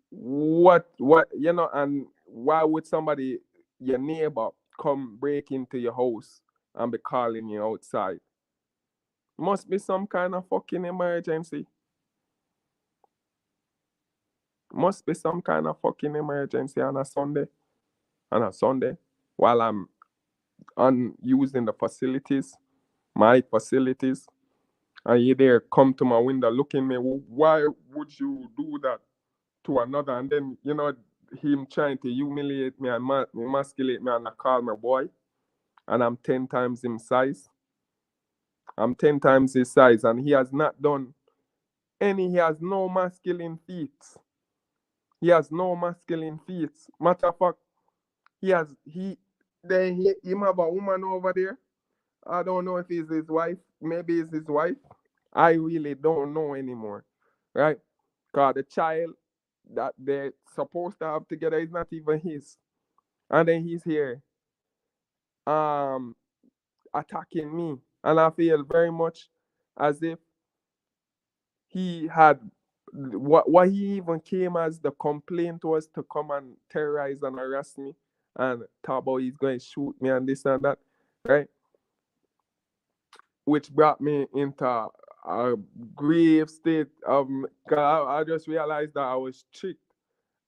What and why would somebody, your neighbor, come break into your house and be calling you outside? Must be some kind of fucking emergency. Must be some kind of fucking emergency on a Sunday. On a Sunday, while I'm on using the facilities, my facilities, and you there come to my window looking me. Why would you do that to another? And then him trying to humiliate me and emasculate me, and I call my boy, and I'm 10 times his size. I'm 10 times his size, and he has not done any. He has no masculine feats. He has no masculine feats. Matter of fact, him have a woman over there. I don't know if it's his wife. Maybe it's his wife. I really don't know anymore, right? Cause the child that they're supposed to have together is not even his, and then he's here, um, attacking me, and I feel very much as if he had what he even came as the complaint was to come and terrorize and harass me and talk about he's going to shoot me and this and that, right? Which brought me into a grave state of. 'Cause I just realized that I was tricked,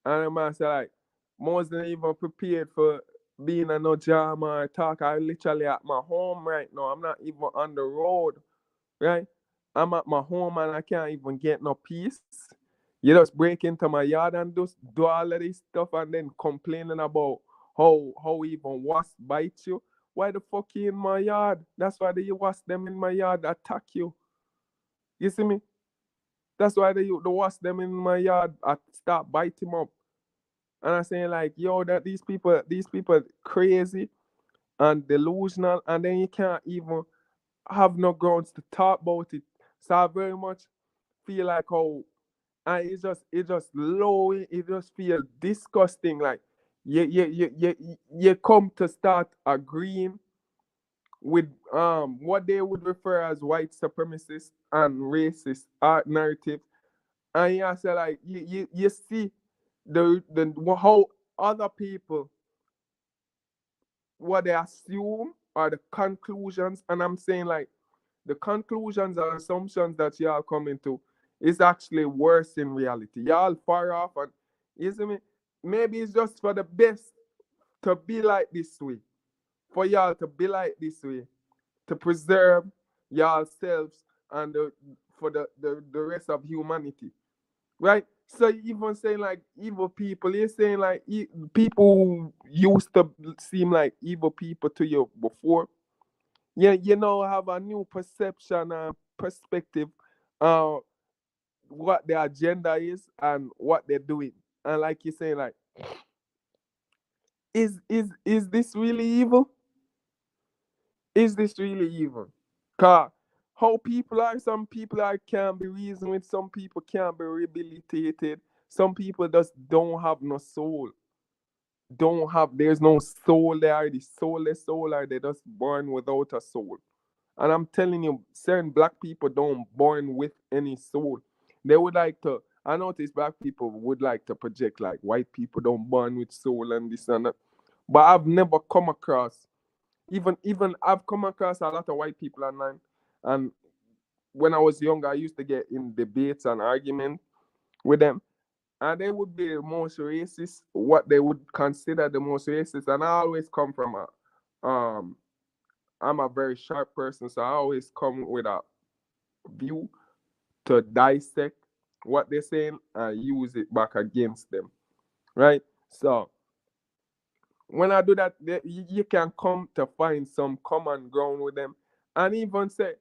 and I said like, wasn't even prepared for being a no drama or talk. I literally at my home right now. I'm not even on the road, right? I'm at my home and I can't even get no peace. You just break into my yard and just do all of this stuff and then complaining about how even wasp bite you. Why the fuck you in my yard? That's why the wasp them in my yard attack you. You see me? That's why the wasp them in my yard start biting up. And I'm saying like, yo, that these people crazy and delusional, and then you can't even have no grounds to talk about it. So I very much feel like how, and it just low, it just feel disgusting. Like you come to start agreeing with what they would refer as white supremacist and racist art narrative, and you say like you see the how other people what they assume are the conclusions, and I'm saying like the conclusions and assumptions that y'all coming to is actually worse in reality. Y'all far off, and you see me, maybe it's just for the best to be like this way, for y'all to be like this way, to preserve yourselves and for the rest of humanity, right? So even saying like evil people, you're saying like people who used to seem like evil people to you before, yeah, you know, have a new perception and perspective, uh, what their agenda is and what they're doing, and like you're saying, like, is this really evil? Is this really evil? Cause how people are, some people are can be reasoned with, some people can be rehabilitated, some people just don't have no soul. Don't have There's no soul, they are the soulless soul, or they just born without a soul. And I'm telling you, certain black people don't born with any soul. They would like to. I notice black people would like to project like white people don't born with soul and this and that. But I've never come across, even I've come across a lot of white people online. And when I was younger, I used to get in debates and arguments with them. And they would be the most racist, what they would consider the most racist. And I always come from I'm a very sharp person, so I always come with a view to dissect what they're saying and use it back against them, right? So when I do that, you can come to find some common ground with them, and even say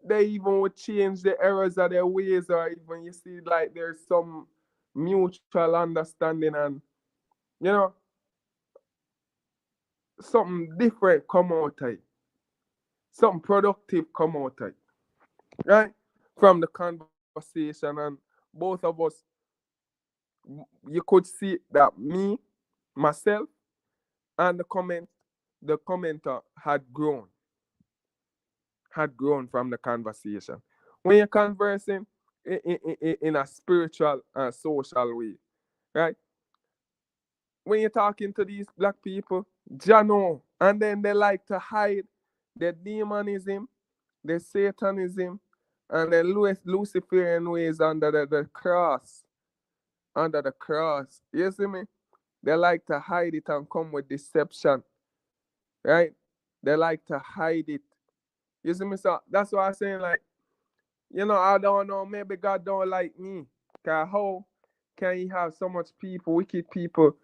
they even would change the errors of their ways, or even you see like there's some mutual understanding, and you know something different come out of it, something productive come out of it, right? From the conversation, and both of us, you could see that me, myself, and the commenter had grown from the conversation. When you're conversing in a spiritual and social way, right? When you're talking to these black people, Jano, and then they like to hide their demonism, their satanism, and their Luciferian ways under the cross. Under the cross. You see me? They like to hide it and come with deception, right? They like to hide it. You see me? So that's why I'm saying, like, I don't know. Maybe God don't like me. Cause how can He have so much people, wicked people,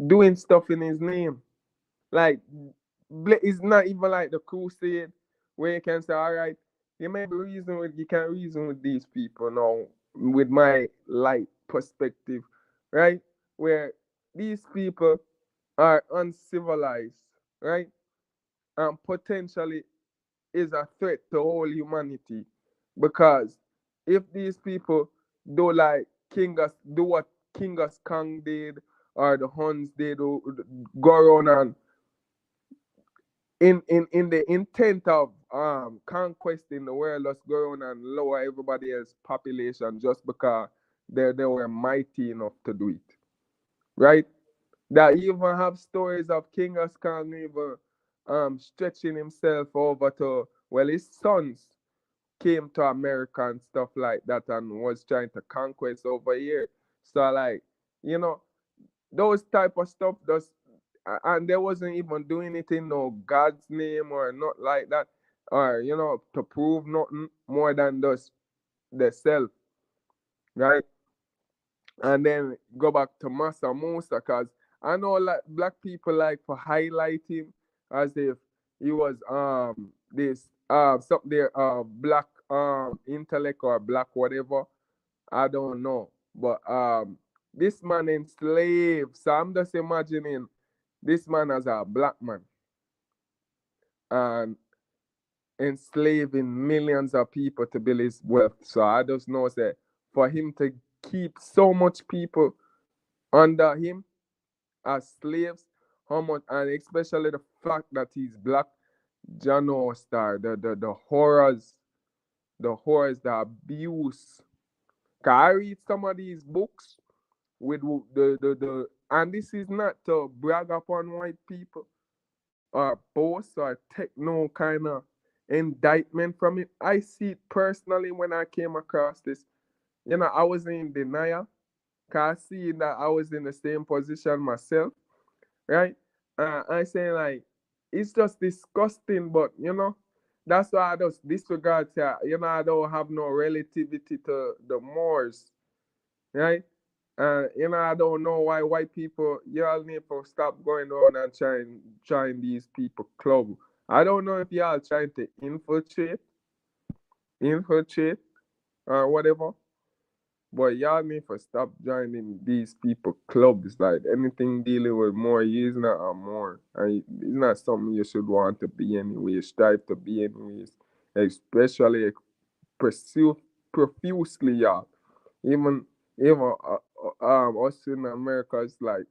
doing stuff in His name? Like, it's not even like the crusade where you can say, all right, you can reason with these people now with my light perspective, right? Where these people are uncivilized, right? And potentially is a threat to all humanity. Because if these people do what Kingus Kang did, or the Huns did, or go around and in the intent of conquesting the world, let's go around and lower everybody else's population just because they were mighty enough to do it, right? That even have stories of Kingus Khan even stretching himself over to, well, his sons came to America and stuff like that and was trying to conquest over here. So like, you know, those type of stuff does, and they wasn't even doing it in no God's name or not like that, or to prove nothing more than just the self, right? And then go back to Massa Musa, because I know like black people like to highlight him as if he was this something there black intellect or black whatever. I don't know. But this man enslaved. So I'm just imagining this man as a black man and enslaving millions of people to build his wealth. So I just know that for him to keep so much people under him, as slaves, how much, and especially the fact that he's black, Jano Star, the horrors, the abuse. 'Cause I read some of these books with and this is not to brag upon white people or boast or take no kind of indictment from it. I see it personally when I came across this. I was in denial because I see that I was in the same position myself, right? I say like it's just disgusting, but that's why I just disregard that. I don't have no relativity to the Moors, right? I don't know why white people y'all need to stop going on and trying these people club. I don't know if y'all trying to infiltrate or whatever, but y'all need to stop joining these people clubs. Like anything dealing with more, is not a more, and it's not something you should want to be anyways. Strive to be anyways, especially pursue profusely, y'all. Even us in America, it's like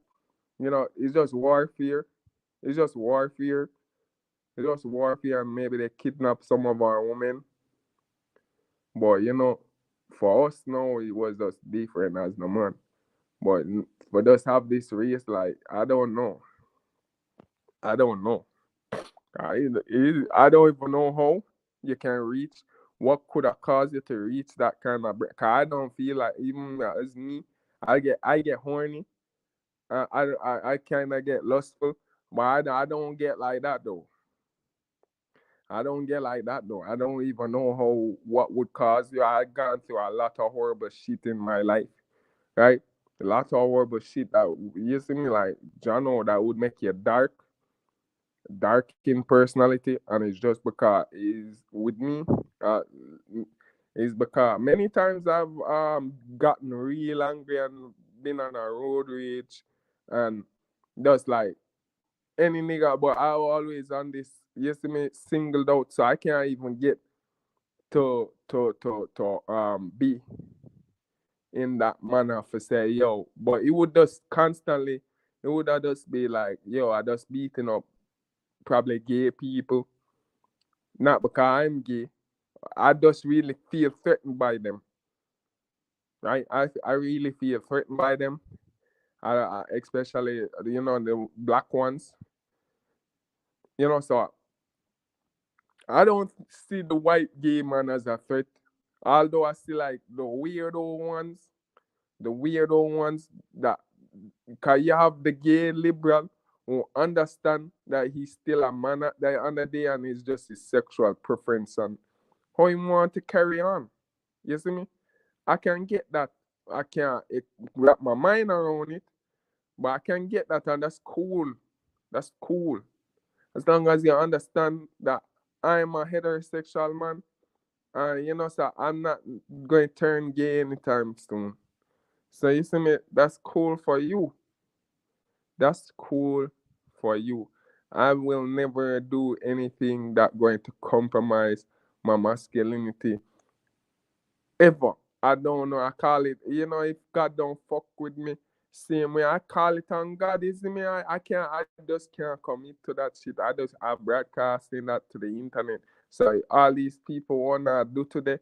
it's just warfare. It's just warfare. It's just warfare, and maybe they kidnap some of our women. But for us now, it was just different as the man. But for us have this race, like I don't know. I don't know. I don't even know how you can reach. What could have caused you to reach that kind of? Cause I don't feel like even as me, I get horny. I kind of get lustful, but I don't get like that though. I don't get like that though. I don't even know how what would cause you. I gone through a lot of horrible shit in my life, right? A lot of horrible shit that you see me like Jono that would make you dark in personality, and it's just because is with me. Uh, is because many times I've gotten real angry and been on a road rage, and just like any nigga, but I always on this. You see me singled out, so I can't even get to be in that manner for say yo. But it would just constantly, it would just be like yo, I just beating up probably gay people, not because I'm gay. I just really feel threatened by them, right? I really feel threatened by them, especially the black ones. So I don't see the white gay man as a threat. Although I see like the weirdo ones that, because you have the gay liberal who understand that he's still a man at the end of the day and it's just his sexual preference and how he want to carry on. You see me? I can get that. I can't wrap my mind around it, but I can get that, and that's cool. That's cool. As long as you understand that I'm a heterosexual man, and so I'm not going to turn gay anytime soon. So you see me, that's cool for you. That's cool for you. I will never do anything that going to compromise my masculinity ever. I don't know. I call it. If God don't fuck with me, same way I call it on God. You see me? I can't. I just can't commit to that shit. I'm broadcasting that to the internet. So all these people wanna do today,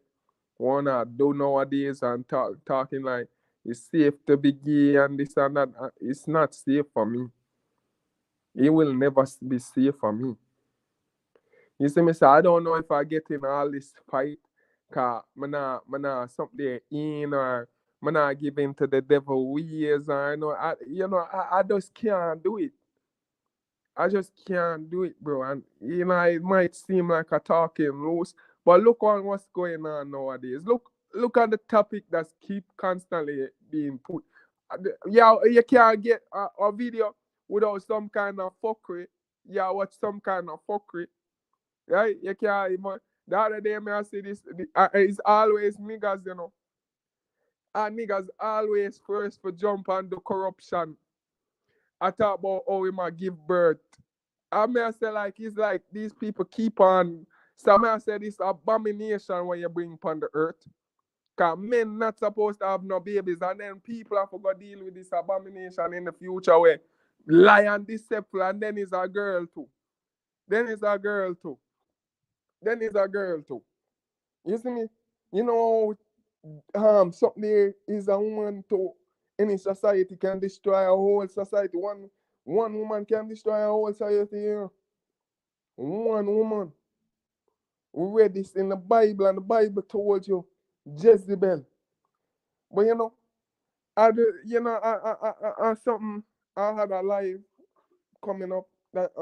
wanna do nowadays, and talking like it's safe to be gay and this and that. It's not safe for me. It will never be safe for me. You see me? So I don't know if I get in all this fight, cause man, something in or man, give in to the devil ways, or I just can't do it. I just can't do it, bro. And it might seem like a talking loose, but look on what's going on nowadays. Look at the topic that's keep constantly being put. Yeah, you can't get a video without some kind of fuckery. Yeah, watch some kind of fuckery, right? You can't even. The other day, I see this. It's always niggas. And niggas always first for jump on the corruption. I talk about how we might give birth. I may say like it's like these people keep on. So I may say this abomination when you bring upon the earth. Cause men not supposed to have no babies, and then people have to go deal with this abomination in the future where lie and deceitful, and then is a girl too. Then is a girl too. Then is a girl too. You see me? You know, something there is a woman to any society can destroy a whole society. One woman can destroy a whole society. One woman. We read this in the Bible, and the Bible told you Jezebel. But something. I had a live coming up that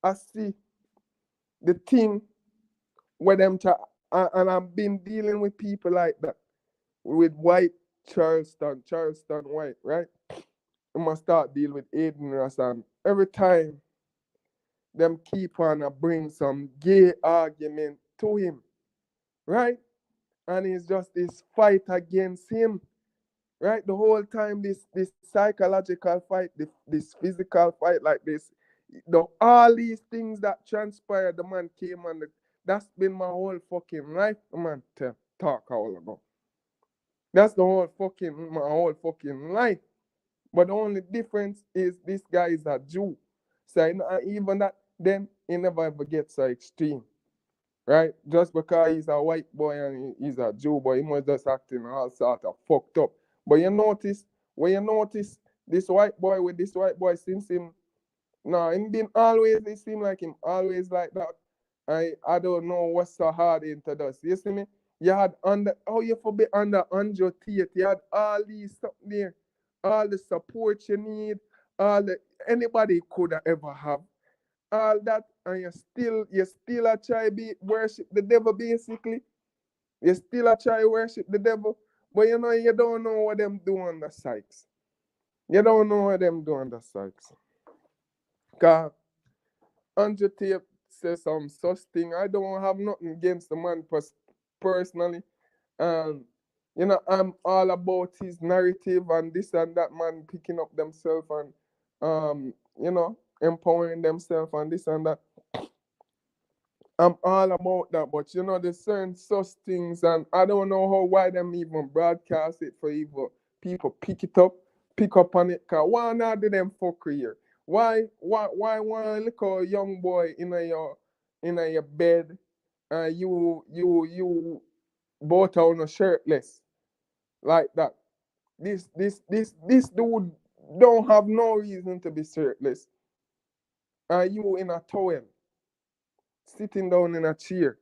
I see the thing where them and I've been dealing with people like that with white Charleston white, right? I must start dealing with Aiden Ross, and every time them keep on bring some gay argument to him, right? And it's just this fight against him, right? The whole time this psychological fight, this physical fight like this, all these things that transpired, the man came on that's been my whole fucking life, man. Talk all about. That's my whole fucking life. But the only difference is this guy is a Jew. So even that, then he never ever gets so extreme, right? Just because he's a white boy and he's a Jew, but he must just acting all sort of fucked up. But when you notice this white boy with this white boy since him, no, him been always, it seem like him always like that. I don't know what's so hard into this. You see me? You had you for be under Andrew Tate. You had all these something there, all the support you need, all the anybody could ever have, all that, and you still a try be worship the devil basically. You still a try worship the devil, but you don't know what them do on the Sykes. You don't know what them do on the Sykes. Cause Andrew Tate says some such thing. I don't have nothing against the man personally. And I'm all about his narrative and this and that, man picking up themselves and empowering themselves and this and that. I'm all about that, but there's certain such things, and I don't know why them even broadcast it for even people pick up on it. Cause why not do them fuckery here? Why one little young boy in your bed, and you both are shirtless like that? This dude don't have no reason to be shirtless, and you in a towel, sitting down in a chair.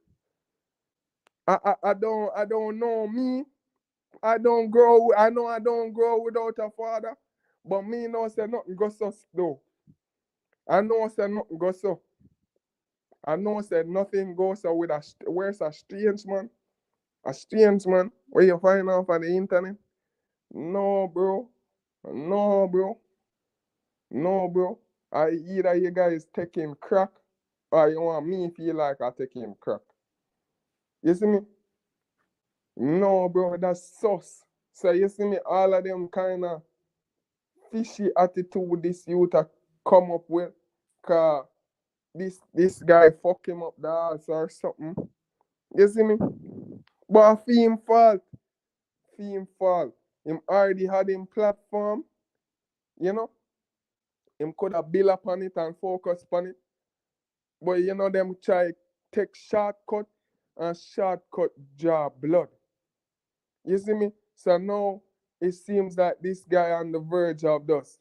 I don't know me. I know I don't grow without a father. But me know say nothing go so though. I know say nothing go so. I know say nothing goes so with where's a strange man? A strange man where you find off on the internet? No, bro. No, bro. No, bro. Either you guys taking crack or you want me feel like I taking crack. You see me? No, bro, that's sus. So you see me, all of them kind of fishy attitude this youth a come up with, cause this guy fuck him up the ass or something. You see me? But I feel him fault. Feel him fault. Him already had him platform, you know. Him could have built upon it and focus upon it. But them try take shortcut and shortcut draw blood. You see me? So now it seems that this guy on the verge of just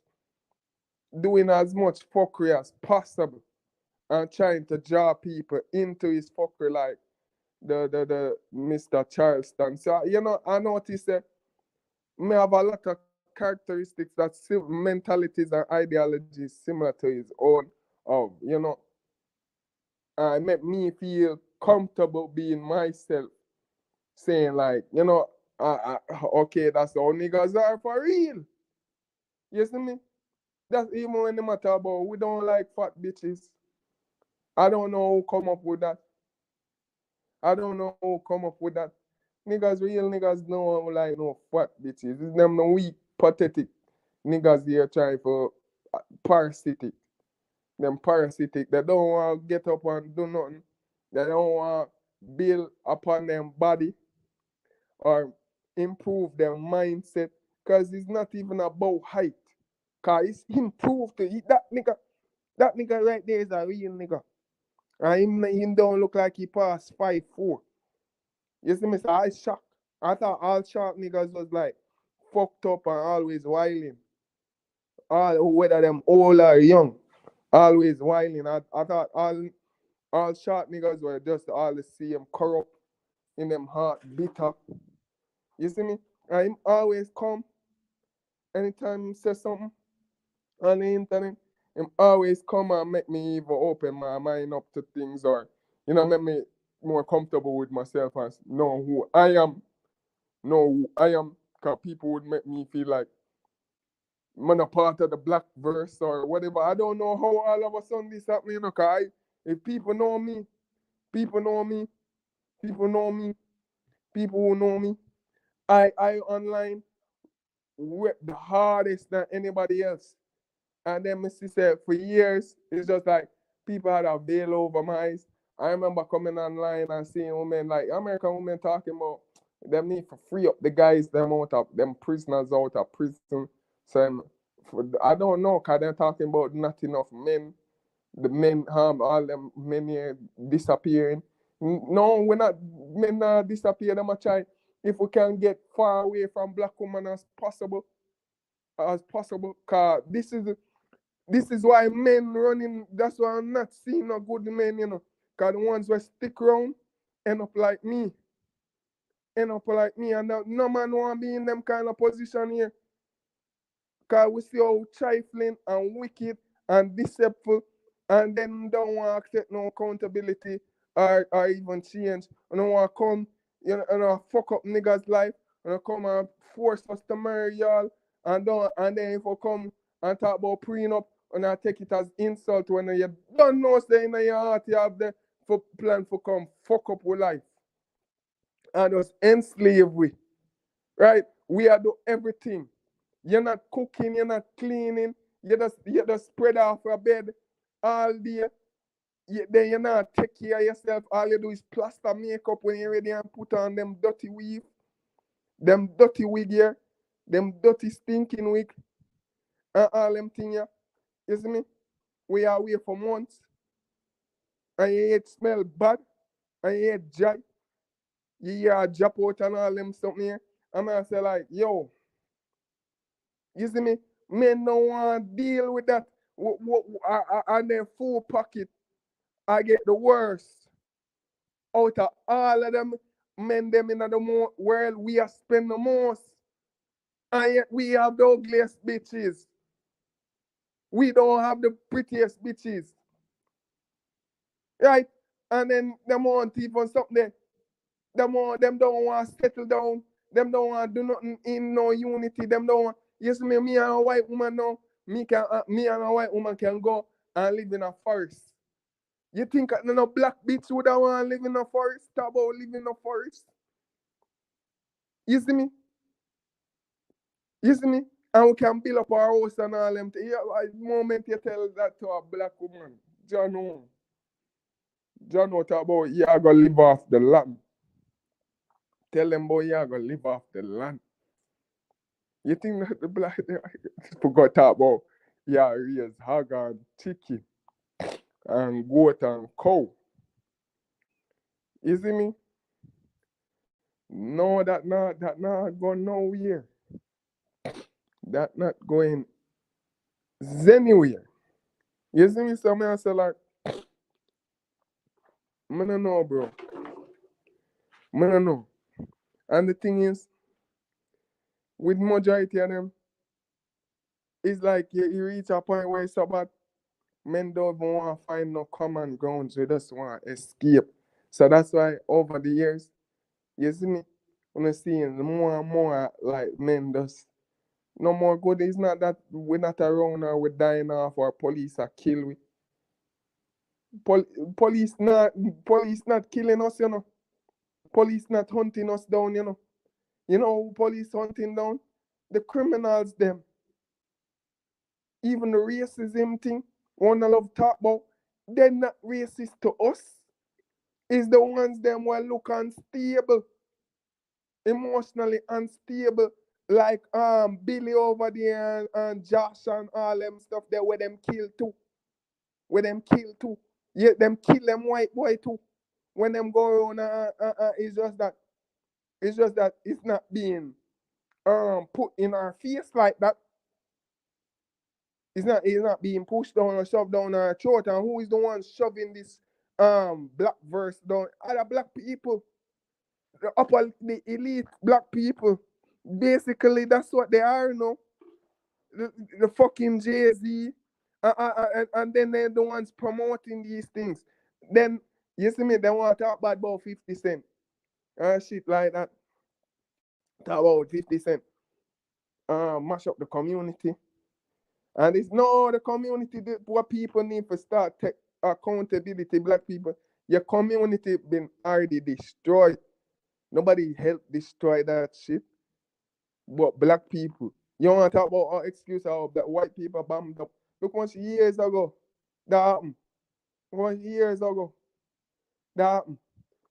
doing as much fuckery as possible and trying to draw people into his fuckery like the Mr. Charleston. So I noticed that may have a lot of characteristics that mentalities and ideologies similar to his own of, it made me feel comfortable being myself, saying like, okay, that's how niggas are for real. You see me? That's even when they matter about we don't like fat bitches. I don't know who come up with that. I don't know who come up with that. Real niggas don't like no fat bitches. It's them no weak, pathetic niggas here trying for parasitic. Them parasitic. They don't want to get up and do nothing. They don't want to build upon them body or improve their mindset. Because it's not even about height. Cause him proved to it. That nigga right there is a real nigga. And him don't look like he passed 5'4". You see me? So I shocked. I thought all sharp niggas was like fucked up and always whiling. All whether them old or young, always whiling. I thought all short niggas were just all the same, corrupt in them heart, bitter. You see me? And him always come anytime he say something on the internet. Him always come and make me even open my mind up to things, or make me more comfortable with myself and know who I am. Cause people would make me feel like I'm a part of the black verse or whatever. I don't know how all of a sudden this happening, cause if people know me, people know me, people know me, people who know me, I online work the hardest than anybody else. And then my sister for years, it's just like people had a veil over my eyes. I remember coming online and seeing women like American women talking about them need to free up the guys, them prisoners out of prison. So I don't know, cause they're talking about not enough men. The men harm all them men here disappearing. No, we're not men not disappear. Them a try if we can get far away from black women as possible. Cause this is why men running. That's why I'm not seeing no good men, Cause the ones who stick around end up like me. And no man want to be in them kind of position here. Cause we see how trifling and wicked and deceitful, and then don't want to accept no accountability or even change. And don't want to come, fuck up niggas' life, and come and force us to marry y'all, and then if you come and talk about prenup, and I take it as insult when you don't know say in your heart you have the for plan for come fuck up with life and just enslave we. Right? We are do everything. You're not cooking, you're not cleaning, you just spread out a bed all day. Then you not take care of yourself. All you do is plaster makeup when you're ready and put on them dirty weave, them dirty wig here, them dirty stinking wig, and all them things here. You see me? We are away for months, and you yet smell bad, and you yet dry. You hear a drop out and all them something here. And I say like, yo, you see me? Men don't want to deal with that. And then full pocket, I get the worst. Out of all of them men them in the world, we have spent the most. And yet we have the ugliest bitches. We don't have the prettiest bitches. Right? And then them want even something. Them don't want to settle down. Them don't want to do nothing in no unity. Them don't want. You see me and a white woman now. Me and a white woman can go and live in a forest. You think no black bitch would want to live in a forest? Talk about living in a forest. You see me? You see me? And we can build up our house and all them. The moment you tell that to a black woman, John talk about you are going to live off the land. Tell them boy you are going to live off the land. You think that the black forgot to talk about raise hog and chicken and goat and cow. You see me? No, that not going nowhere. That not going anywhere. You see me? So I say like, I don't know, bro. I don't know. And the thing is, with majority of them, it's like you reach a point where it's about men don't even want to find no common ground. They just want to escape. So that's why over the years, you see me, when I see more and more like men just no more good. It's not that we're not around or we're dying off or police are kill we. Police not killing us, Police not hunting us down, You know who police hunting down? The criminals them. Even the racism thing, one I love talk about, they're not racist to us. It's the ones them will look unstable, emotionally unstable, like Billy over there and Josh and all them stuff there where them kill too. Where them kill too. Yeah, them kill them white boy too. When them go on it's just that it's not being put in our face like that. It's not being pushed down or shoved down our throat. And who is the one shoving this black verse down? Other black people, the elite black people. Basically, that's what they are, you know. The fucking Jay-Z, and then they're the ones promoting these things. Then you see me, they want to talk about 50 Cent and shit like that. Talk about 50 Cent, mash up the community. And it's no the community what people need to start take accountability. Black people, your community been already destroyed. Nobody helped destroy that shit. But black people, you want to talk about our excuse how that white people bombed up. Look once years ago, that happened. Once years ago, that happened.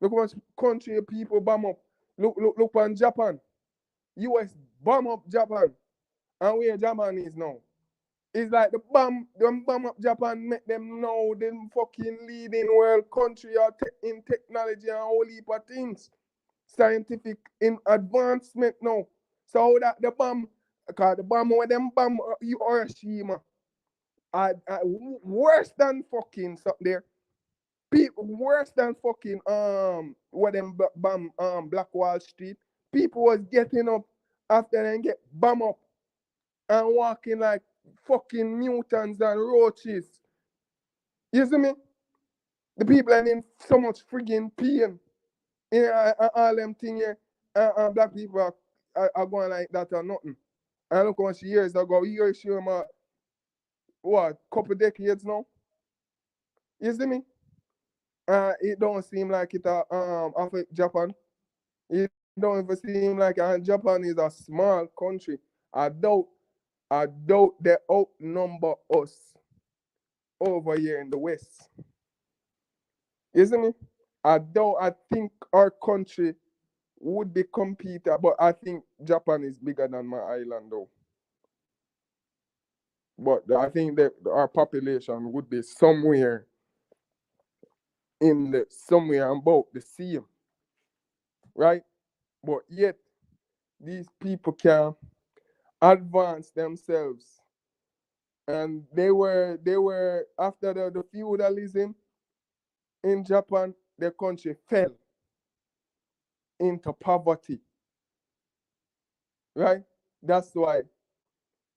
Look once country people bomb up. Look on Japan. US bomb up Japan. And where Japan is now. It's like them bomb up Japan make them know them fucking leading world country in technology and all heap of things. Scientific in advancement now. So that the bomb, because the bomb when them bomb Hiroshima are worse than fucking something there. People worse than fucking what them bomb Black Wall Street. People was getting up after them get bomb up and walking like fucking mutants and roaches. You see me? The people are in so much friggin' pain. All them things here. And black people are going like that or nothing. And look how much years ago, years sure what, couple decades now? You see me? It don't seem like it affect Japan. It don't even seem like Japan is a small country. I doubt they outnumber us over here in the West. You see me? I think our country would be competed, but I think Japan is bigger than my island though. But I think that our population would be somewhere about the same, right? But yet these people can advance themselves, and they were after the feudalism in Japan, the country fell into poverty, right? That's why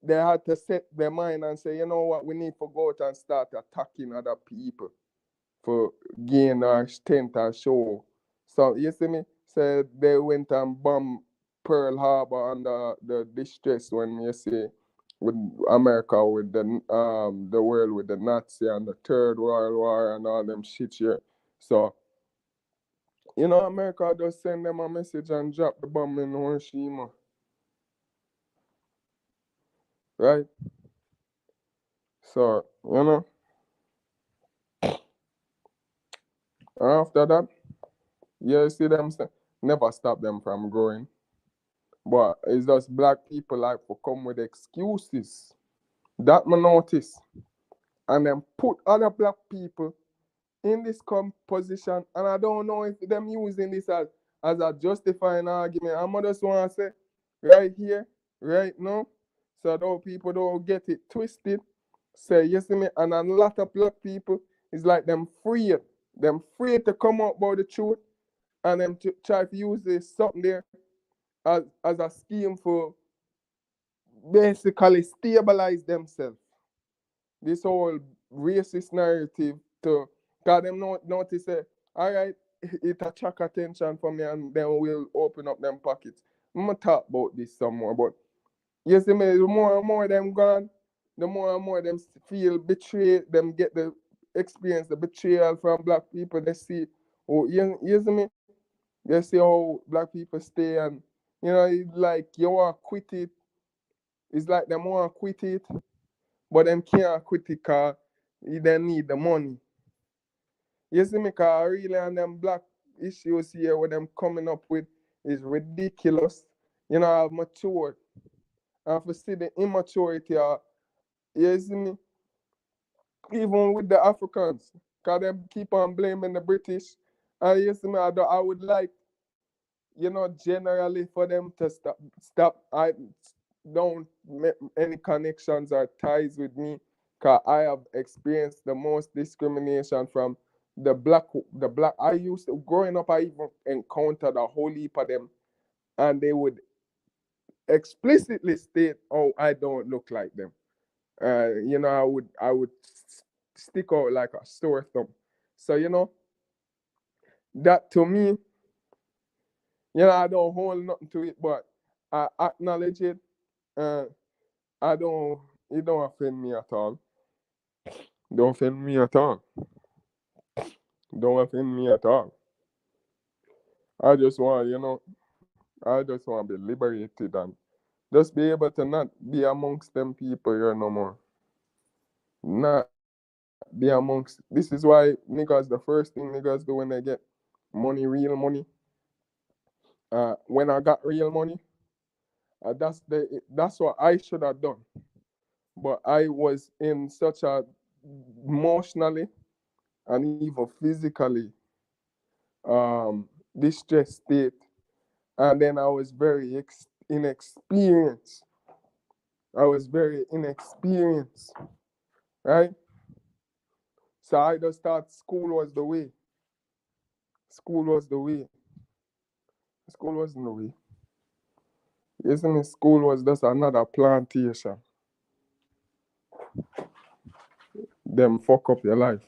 they had to set their mind and say, you know what, we need to go out and start attacking other people for gain our strength and show. So you see me? So they went and bombed Pearl Harbor under the distress when you see with America with the world with the Nazi and the Third World War and all them shit here. So you know America just send them a message and drop the bomb in Hiroshima. Right? So, you know, after that, you see them never stop them from growing. But it's just black people like to come with excuses. That me notice. And then put other black people in this position. And I don't know if them using this as a justifying argument. I just want to say right here, right now, so those people don't get it twisted. Say, you see me? And a lot of black people is like them afraid to come out about the truth, and them to try to use this something there as a scheme for basically stabilize themselves. This whole racist narrative to, because them notice say, all right, it attract attention for me and then we'll open up them pockets. I'm gonna talk about this some more, but you see me, the more and more them gone, the more and more them feel betrayed, them get the experience the betrayal from black people. They see, oh, you see me, they see how black people stay, and you know, it's like you want to quit it. It's like them want to quit it, but them can't quit it because they need the money. You see me, because really and them black issues here what them coming up with is ridiculous. You know, I've matured. and for see the immaturity you see me, even with the Africans, cause them keep on blaming the British. And you see me, I would like, generally for them to stop. I don't make any connections or ties with me, cause I have experienced the most discrimination from the black. I used to growing up. I even encountered a whole heap of them, and they would explicitly state, "Oh, I don't look like them." I would stick out like a sore thumb. So that to me, I don't hold nothing to it, but I acknowledge it. Uh, I don't. It don't offend me at all. Don't offend me at all. Don't offend me at all. I just want, I just want to be liberated and just be able to not be amongst them people here no more. Not be amongst. This is why niggas, the first thing niggas do when they get money, real money. When I got real money, that's what I should have done. But I was in such a emotionally and even physically distressed state, and then I was very inexperienced. I was very inexperienced, right? So I just thought school was the way. School was the way. School wasn't the way. Isn't it? School was just another plantation. Them fuck up your life.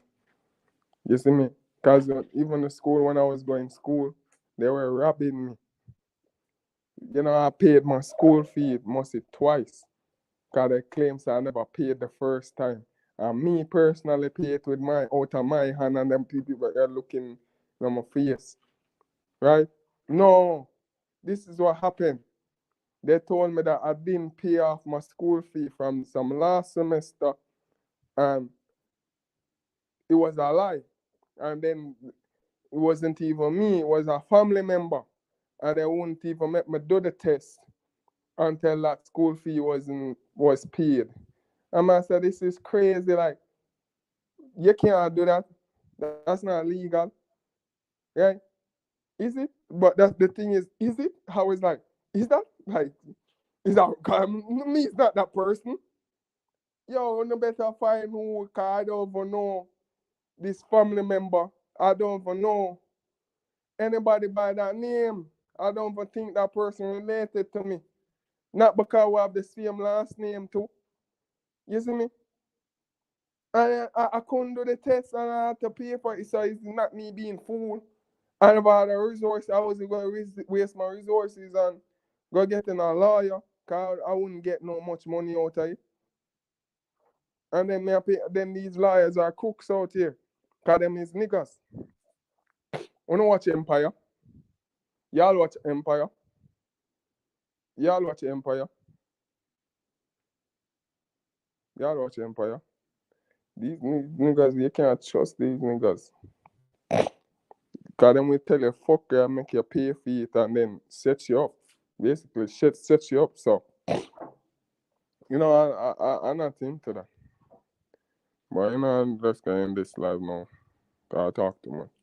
You see me? Because even the school, when I was going to school, they were robbing me. I paid my school fee mostly twice. Because they claim I never paid the first time. And me personally paid with my out of my hand, and them people were looking at my face. Right? No. This is what happened. They told me that I didn't pay off my school fee from some last semester, and it was a lie. And then it wasn't even me, it was a family member. And they wouldn't even make me do the test until that school fee was paid. And I said, this is crazy. Like, you can't do that. That's not legal. Right? Is it? But that's the thing is it? How is like, is that like, is that me? It's not that person. Yo, no better find who, cause I don't even know this family member. I don't even know anybody by that name. I don't even think that person related to me. Not because we have the same last name too. You see me? And I couldn't do the test and I had to pay for it. So it's not me being fool. And about the resource, I wasn't going to waste my resources and go getting a lawyer because I wouldn't get no much money out of it. And then these lawyers are crooks out here. Because them is niggas. Wanna watch Empire? Y'all watch Empire? Y'all watch Empire? Y'all watch Empire? These niggas, you can't trust these niggas. Because them will tell you, fuck you, make you pay for it, and then set you up. Basically, set you up. So, I'm not into that. But, I'm just going to end this live now. Because I talk too much.